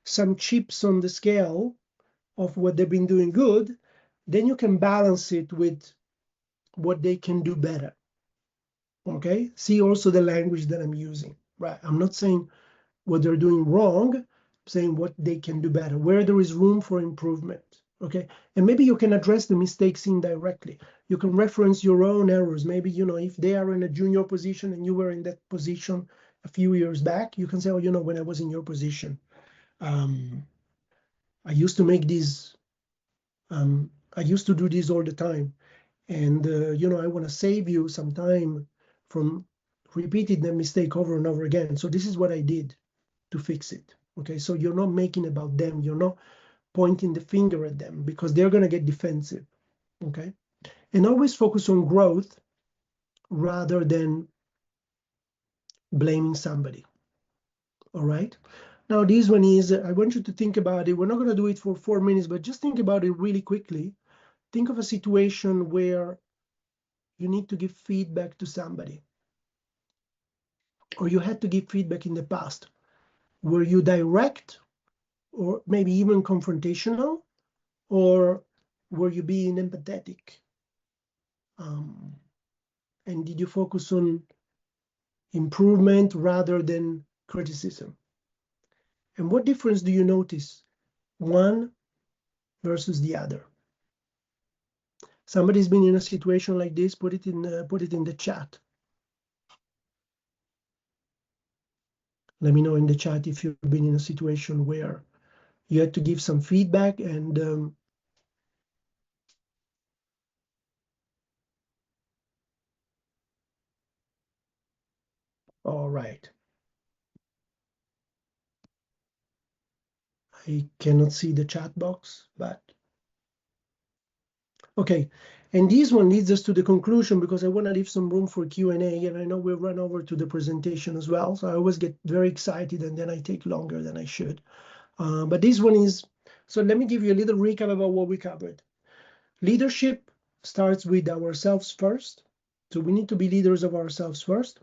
some chips on the scale of what they've been doing good, then you can balance it with what they can do better, okay? See also the language that I'm using, right? I'm not saying what they're doing wrong, I'm saying what they can do better, where there is room for improvement, okay? And maybe you can address the mistakes indirectly. You can reference your own errors. Maybe, if they are in a junior position and you were in that position a few years back, you can say, oh, when I was in your position, I used to make these, I used to do this all the time. And, I want to save you some time from repeating the mistake over and over again. So this is what I did to fix it. Okay, so you're not making about them. You're not pointing the finger at them because they're going to get defensive. Okay, and always focus on growth rather than blaming somebody. All right. Now, this one is, I want you to think about it. We're not going to do it for 4 minutes, but just think about it really quickly. Think of a situation where you need to give feedback to somebody, or you had to give feedback in the past. Were you direct or maybe even confrontational, or were you being empathetic? And did you focus on improvement rather than criticism? And what difference do you notice, one versus the other? Somebody's been in a situation like this, put it in the chat. Let me know in the chat if you've been in a situation where you had to give some feedback and all right. I cannot see the chat box, but okay. And this one leads us to the conclusion because I want to leave some room for Q&A, and I know we'll run over to the presentation as well. So I always get very excited and then I take longer than I should. But this one is, so let me give you a little recap about what we covered. Leadership starts with ourselves first. So we need to be leaders of ourselves first.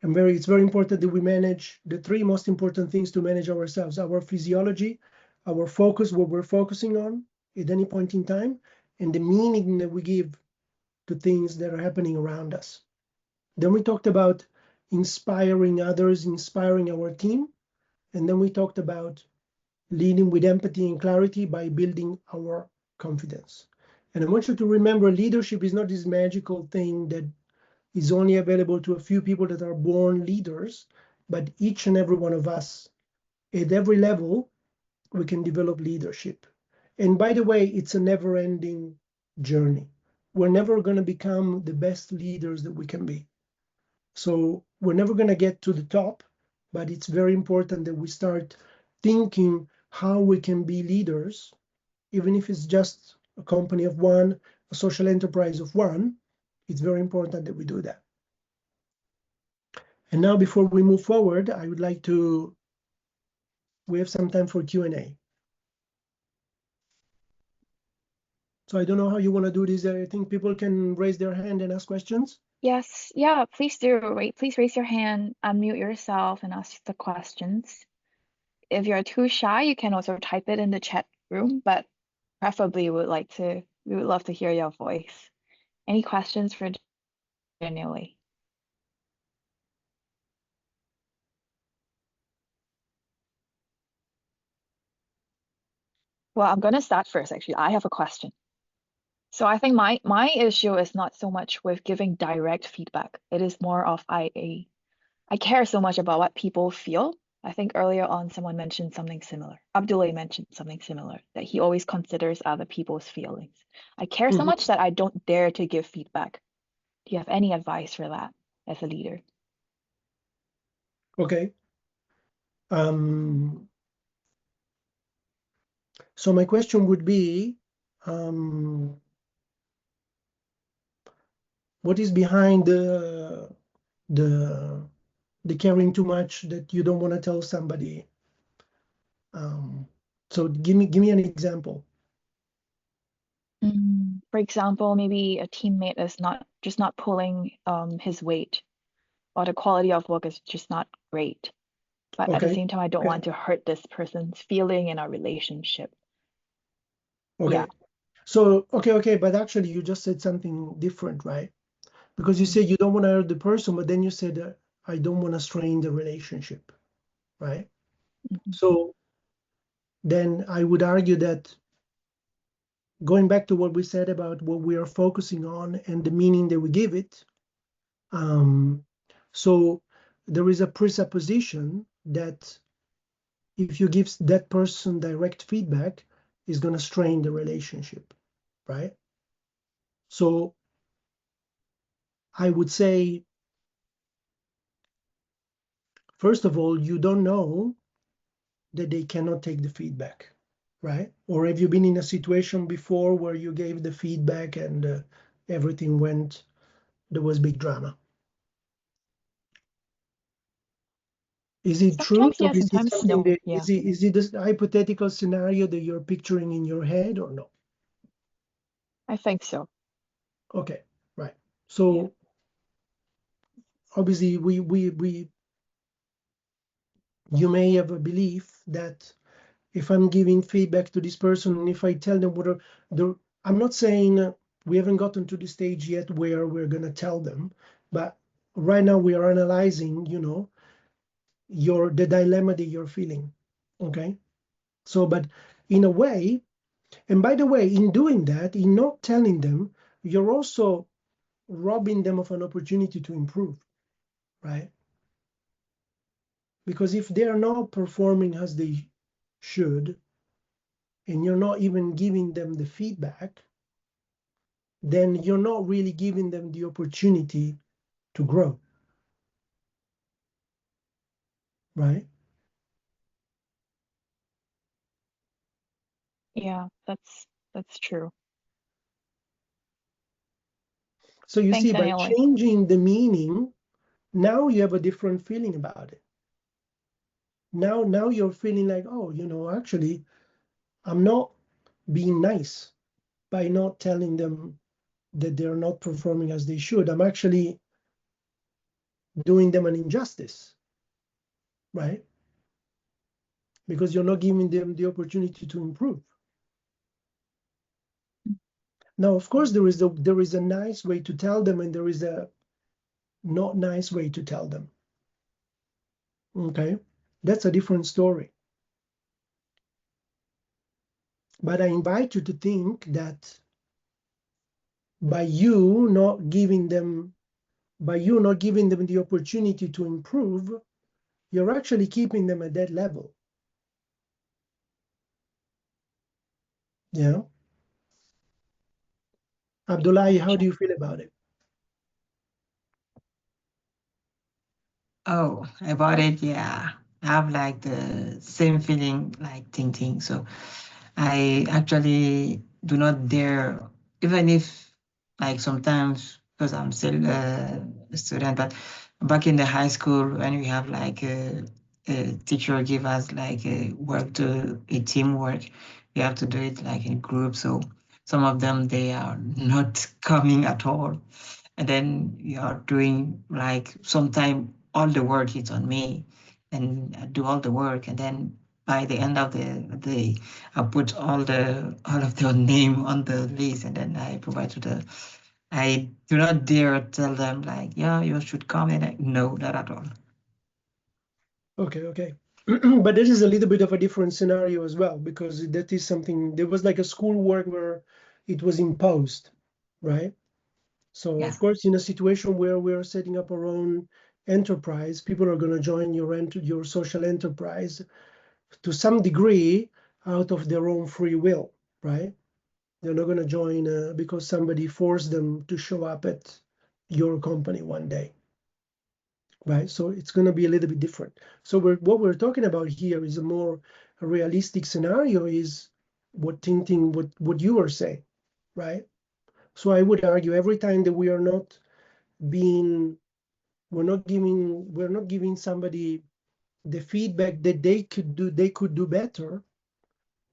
And it's very important that we manage the 3 most important things to manage ourselves: our physiology, our focus, what we're focusing on at any point in time, and the meaning that we give to things that are happening around us. Then we talked about inspiring others, inspiring our team. And then we talked about leading with empathy and clarity by building our confidence. And I want you to remember, leadership is not this magical thing that is only available to a few people that are born leaders, but each and every one of us at every level, we can develop leadership. And by the way, it's a never-ending journey. we're never going to become the best leaders that we can be. So we're never going to get to the top, but it's very important that we start thinking how we can be leaders, even if it's just a company of one, a social enterprise of one. It's very important that we do that. And now, before we move forward, I would like to, we have some time for Q&A. So I don't know how you want to do this. I think people can raise their hand and ask questions. Yes, yeah, please do. Please raise your hand, unmute yourself, and ask the questions. If you're too shy, you can also type it in the chat room, but preferably we would love to hear your voice. Any questions for Daniele? Well, I'm gonna start first, actually. I have a question. So I think my issue is not so much with giving direct feedback. It is more of I care so much about what people feel. I think earlier on someone mentioned something similar. Abdullah mentioned something similar, that he always considers other people's feelings. I care so much that I don't dare to give feedback. Do you have any advice for that as a leader? Okay. So my question would be, what is behind the caring too much that you don't want to tell somebody? So give me an example. For example, maybe a teammate is not pulling his weight, or the quality of work is just not great. But at the Okay. same time, I don't want to hurt this person's feeling in our relationship. Okay. Yeah. So okay, but actually you just said something different, right? Because you said you don't want to hurt the person, but then you said I don't want to strain the relationship, right? Mhm. So then I would argue that, going back to what we said about what we are focusing on and the meaning that we give it, so there is a presupposition that if you give that person direct feedback, is going to strain the relationship, right? So I would say, first of all, you don't know that they cannot take the feedback, right? Or have you been in a situation before where you gave the feedback and everything went, there was big drama? Is it truth, Sometimes or yes, is it sometimes something no. that Yeah, is it this hypothetical scenario that you're picturing in your head, or no? I think so. Okay, right. Yeah. So obviously we you may have a belief that if I'm giving feedback to this person, and if I tell them what are the, I'm not saying we haven't gotten to the stage yet where we're gonna tell them, but right now we are analyzing, the dilemma that you're feeling. Okay. So, but in a way, and by the way, in doing that, in not telling them, you're also robbing them of an opportunity to improve, right? Because if they are not performing as they should, and you're not even giving them the feedback, then you're not really giving them the opportunity to grow, right? Yeah, that's true. So you Thanks, see, by Daniele. changing the meaning, now you have a different feeling about it. Now you're feeling like, oh, actually, I'm not being nice by not telling them that they're not performing as they should. I'm actually doing them an injustice, right? Because you're not giving them the opportunity to improve. Now, of course, there is a nice way to tell them, and there is a not nice way to tell them. Okay, that's a different story. But I invite you to think that by you not giving them the opportunity to improve, you're actually keeping them at that level. Yeah. Abdullahi, how do you feel about it? Oh, about it, yeah. I have like the same feeling like Ting Ting. So I actually do not dare, even if like sometimes, because I'm still a student, but back in the high school when we have like a teacher give us like a work to a teamwork, we have to do it like in groups. So some of them they are not coming at all, and then you are doing like sometime all the work is on me, and I do all the work, and then by the end of the day I put all of their name on the list, and then I provide to the. I do not dare tell them like, yeah, you should come, and no, not at all. Okay, okay. But this is a little bit of a different scenario as well, because that is something, there was like a schoolwork where it was imposed, right? So Yeah. of course, in a situation where we're setting up our own enterprise, people are going to join your social enterprise to some degree out of their own free will, right? They're not going to join because somebody forced them to show up at your company one day, right? So it's going to be a little bit different. So what we're talking about here is a more realistic scenario, is what Tintin, what you were saying, right? So I would argue every time that we are not being, we're not giving somebody the feedback that they could do better,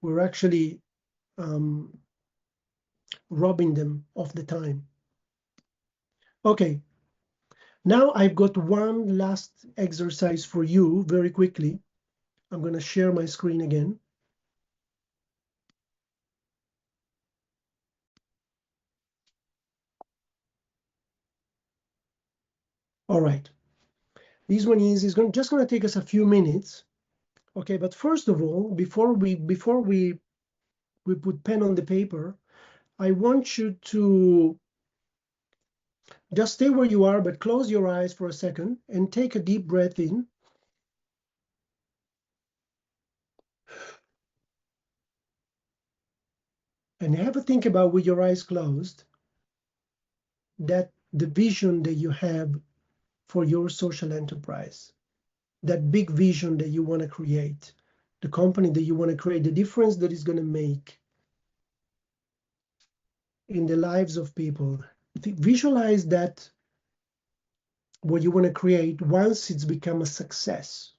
we're actually robbing them of the time. Okay, now I've got one last exercise for you very quickly. I'm going to share my screen again. All right. This one is just going to take us a few minutes. Okay, but first of all, before we put pen on the paper, I want you to just stay where you are, but close your eyes for a second and take a deep breath in. And have a think about, with your eyes closed, that the vision that you have for your social enterprise, that big vision that you want to create, the company that you want to create, the difference that is going to make in the lives of people. Visualize that, what you want to create, once it's become a success.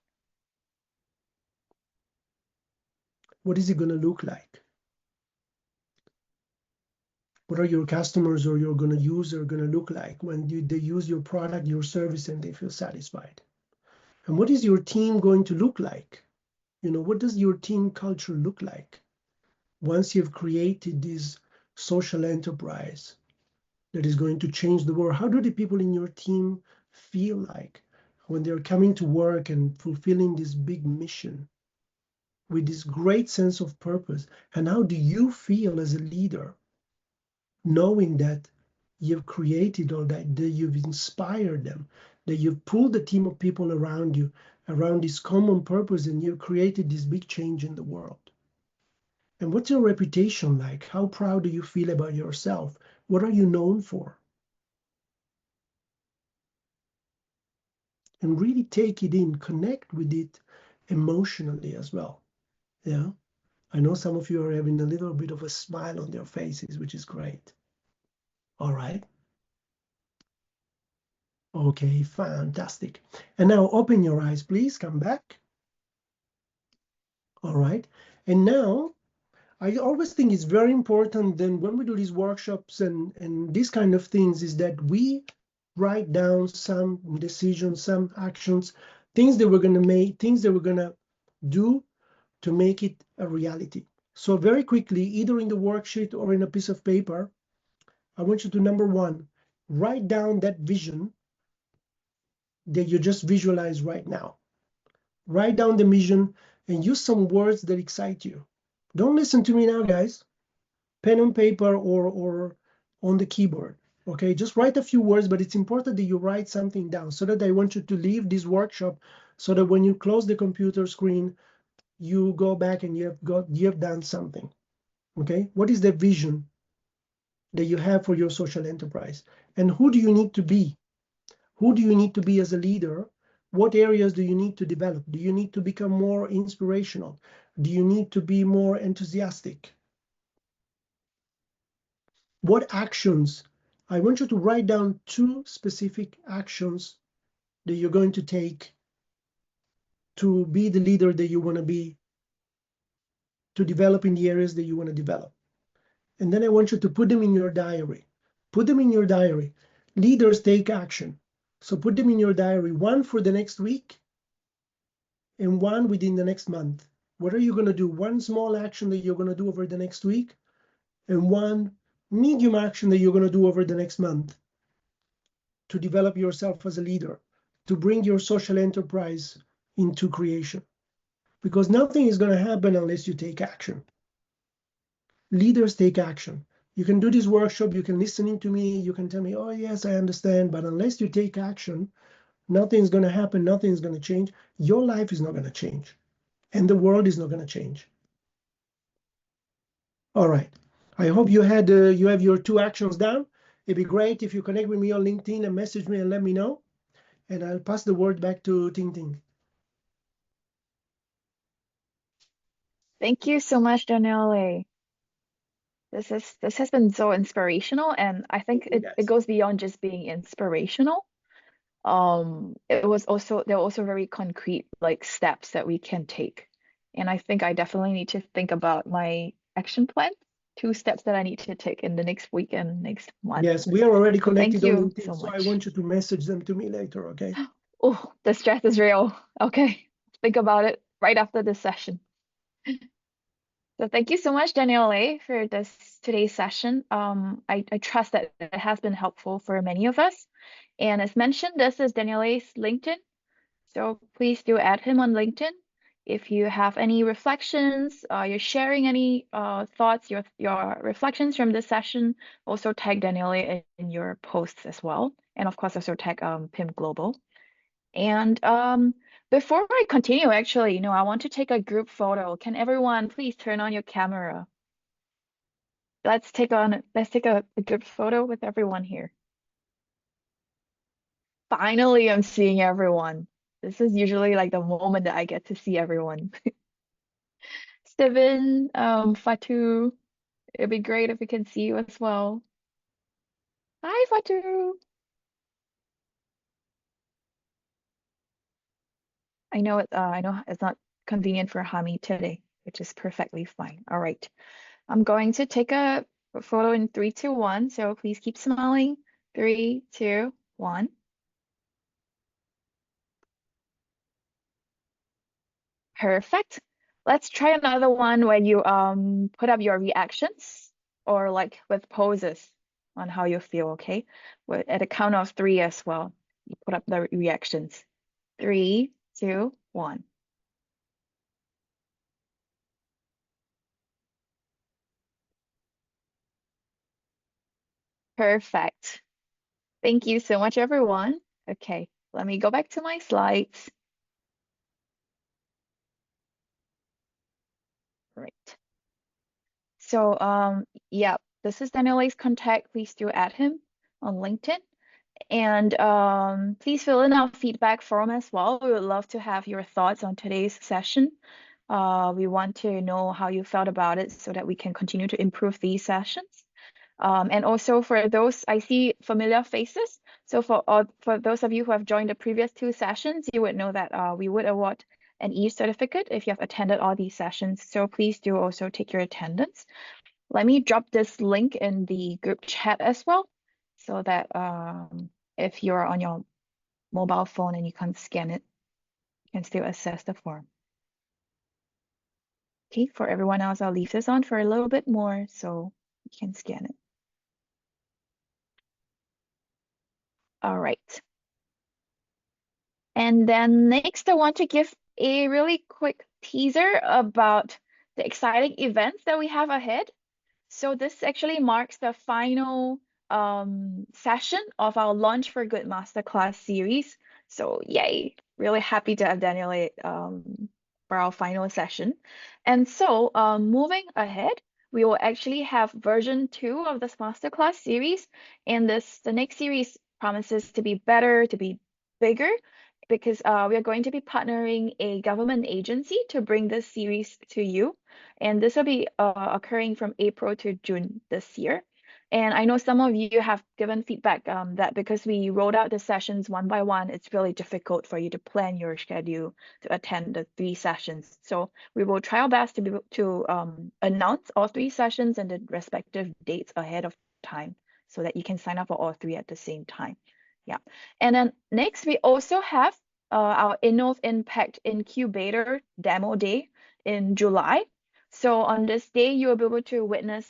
What is it going to look like? What are your customers or you're going to use are going to look like when they use your product, your service, and they feel satisfied? And what is your team going to look like? You know, what does your team culture look like once you've created this social enterprise that is going to change the world? How do the people in your team feel like when they're coming to work and fulfilling this big mission with this great sense of purpose? And how do you feel as a leader, knowing that you've created all that you've inspired them, that you've pulled a team of people around you, around this common purpose, and you've created this big change in the world? And what's your reputation like? How proud do you feel about yourself? What are you known for? And really take it in, connect with it emotionally as well. Yeah. I know some of you are having a little bit of a smile on their faces, which is great. All right. Okay, fantastic. And now open your eyes, please. Come back. All right. And now I always think it's very important then when we do these workshops and these kind of things, is that we write down some decisions, some actions, things that we're going to make, things that we're going to do to make it a reality. So very quickly, either in the worksheet or in a piece of paper, I want you to, number one, write down that vision that you just visualize right now. Write down the vision and use some words that excite you. Don't listen to me now, guys. Pen and paper or on the keyboard. Okay, just write a few words, but it's important that you write something down, so that I want you to leave this workshop so that when you close the computer screen, you go back and you have done something. Okay, what is the vision that you have for your social enterprise. And who do you need to be? Who do you need to be as a leader? What areas do you need to develop? Do you need to become more inspirational? Do you need to be more enthusiastic? What actions? I want you to write down 2 specific actions that you're going to take to be the leader that you want to be, to develop in the areas that you want to develop. And then I want you to put them in your diary. Put them in your diary. Leaders take action. So put them in your diary, 1 for the next week and 1 within the next month. What are you going to do? 1 small action that you're going to do over the next week and 1 medium action that you're going to do over the next month to develop yourself as a leader, to bring your social enterprise into creation. Because nothing is going to happen unless you take action. Leaders take action. You can do this workshop, you can listen to me, you can tell me, oh yes, I understand, but unless you take action, nothing's going to happen, nothing's going to change. Your life is not going to change, and the world is not going to change. All right. I hope you have your 2 actions down. It'd be great if you connect with me on LinkedIn and message me and let me know. And I'll pass the word back to Ting Ting. Thank you so much, Daniele. This has been so inspirational, and I think it goes beyond just being inspirational. There were also very concrete like steps that we can take. And I think I definitely need to think about my action plan, 2 steps that I need to take in the next week and next month. Yes, we are already connected on you LinkedIn, so so I much. want you to message them to me later, okay? Oh, the stress is real. Okay, think about it right after this session. So thank you so much, Daniele, for today's session. I trust that it has been helpful for many of us. And as mentioned, this is Daniele's LinkedIn. So please do add him on LinkedIn. If you have any reflections, you're sharing any thoughts, your reflections from this session, also tag Daniele in your posts as well. And of course, also tag PIM Global. And before I continue, actually, I want to take a group photo. Can everyone please turn on your camera? Let's take a group photo with everyone here. Finally, I'm seeing everyone. This is usually like the moment that I get to see everyone. Steven, Fatu, it'd be great if we can see you as well. Hi, Fatu. I know it's not convenient for Hami today, which is perfectly fine. All right. I'm going to take a photo in 3, 2, 1. So please keep smiling. 3, 2, 1. Perfect. Let's try another one where you put up your reactions or like with poses on how you feel, okay? At a count of 3 as well. You put up the reactions. 3, 2, 1. Perfect. Thank you so much, everyone. Okay, let me go back to my slides. Right. So, yeah, this is Daniele's contact. Please do add him on LinkedIn. And please fill in our feedback form as well. We would love to have your thoughts on today's session. We want to know how you felt about it so that we can continue to improve these sessions. And also for those, I see familiar faces. So for those of you who have joined the previous 2 sessions, you would know that we would award an e-certificate if you have attended all these sessions. So please do also take your attendance. Let me drop this link in the group chat as well, so that if you're on your mobile phone and you can't scan it, you can still access the form. Okay, for everyone else, I'll leave this on for a little bit more so you can scan it. All right. And then next, I want to give a really quick teaser about the exciting events that we have ahead. So this actually marks the final session of our Launch for Good Masterclass series. So yay, really happy to have Daniele for our final session. And so moving ahead, we will actually have version 2 of this masterclass series, and the next series promises to be better, to be bigger, because we are going to be partnering a government agency to bring this series to you, and this will be occurring from April to June this year. And I know some of you have given feedback that because we rolled out the sessions one by one, it's really difficult for you to plan your schedule to attend the 3 sessions. So we will try our best to be able to announce all 3 sessions and the respective dates ahead of time so that you can sign up for all 3 at the same time. Yeah. And then next, we also have our Innov Impact Incubator Demo Day in July. So on this day, you will be able to witness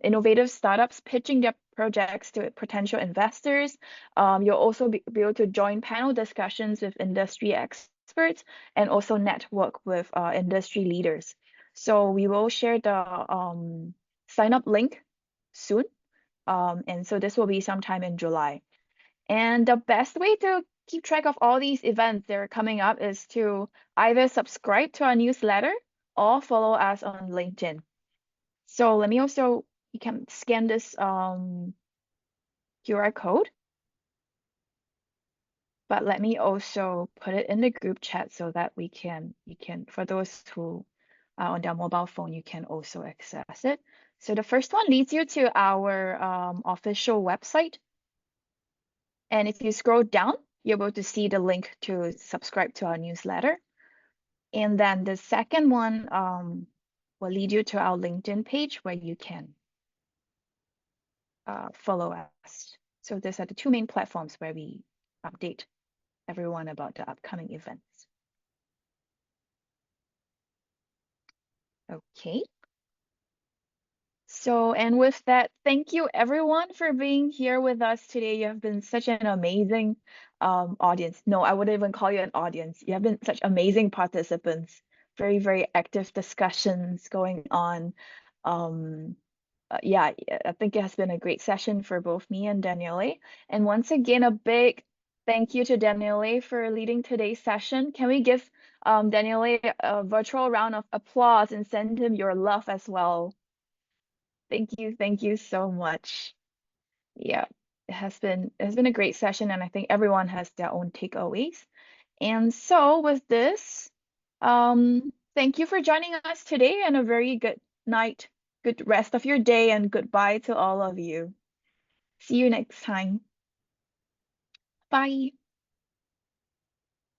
innovative startups pitching their projects to potential investors. You'll also be able to join panel discussions with industry experts and also network with industry leaders. So we will share the sign up link soon. And so this will be sometime in July. And the best way to keep track of all these events that are coming up is to either subscribe to our newsletter or follow us on LinkedIn. So let me also, you can scan this QR code, but let me also put it in the group chat so that you can, for those who are on their mobile phone, you can also access it. So the first one leads you to our official website. And if you scroll down, you're able to see the link to subscribe to our newsletter. And then the second one will lead you to our LinkedIn page where you can follow us. So these are the 2 main platforms where we update everyone about the upcoming events. Okay. So, and with that, thank you everyone for being here with us today. You have been such an amazing audience. No, I wouldn't even call you an audience. You have been such amazing participants. Very, very active discussions going on. Yeah, I think it has been a great session for both me and Daniele. And once again, a big thank you to Daniele for leading today's session. Can we give Daniele a virtual round of applause and send him your love as well? Thank you so much. Yeah, it has been a great session, and I think everyone has their own takeaways. And so with this, thank you for joining us today, and a very good night, good rest of your day, and goodbye to all of you. See you next time. Bye.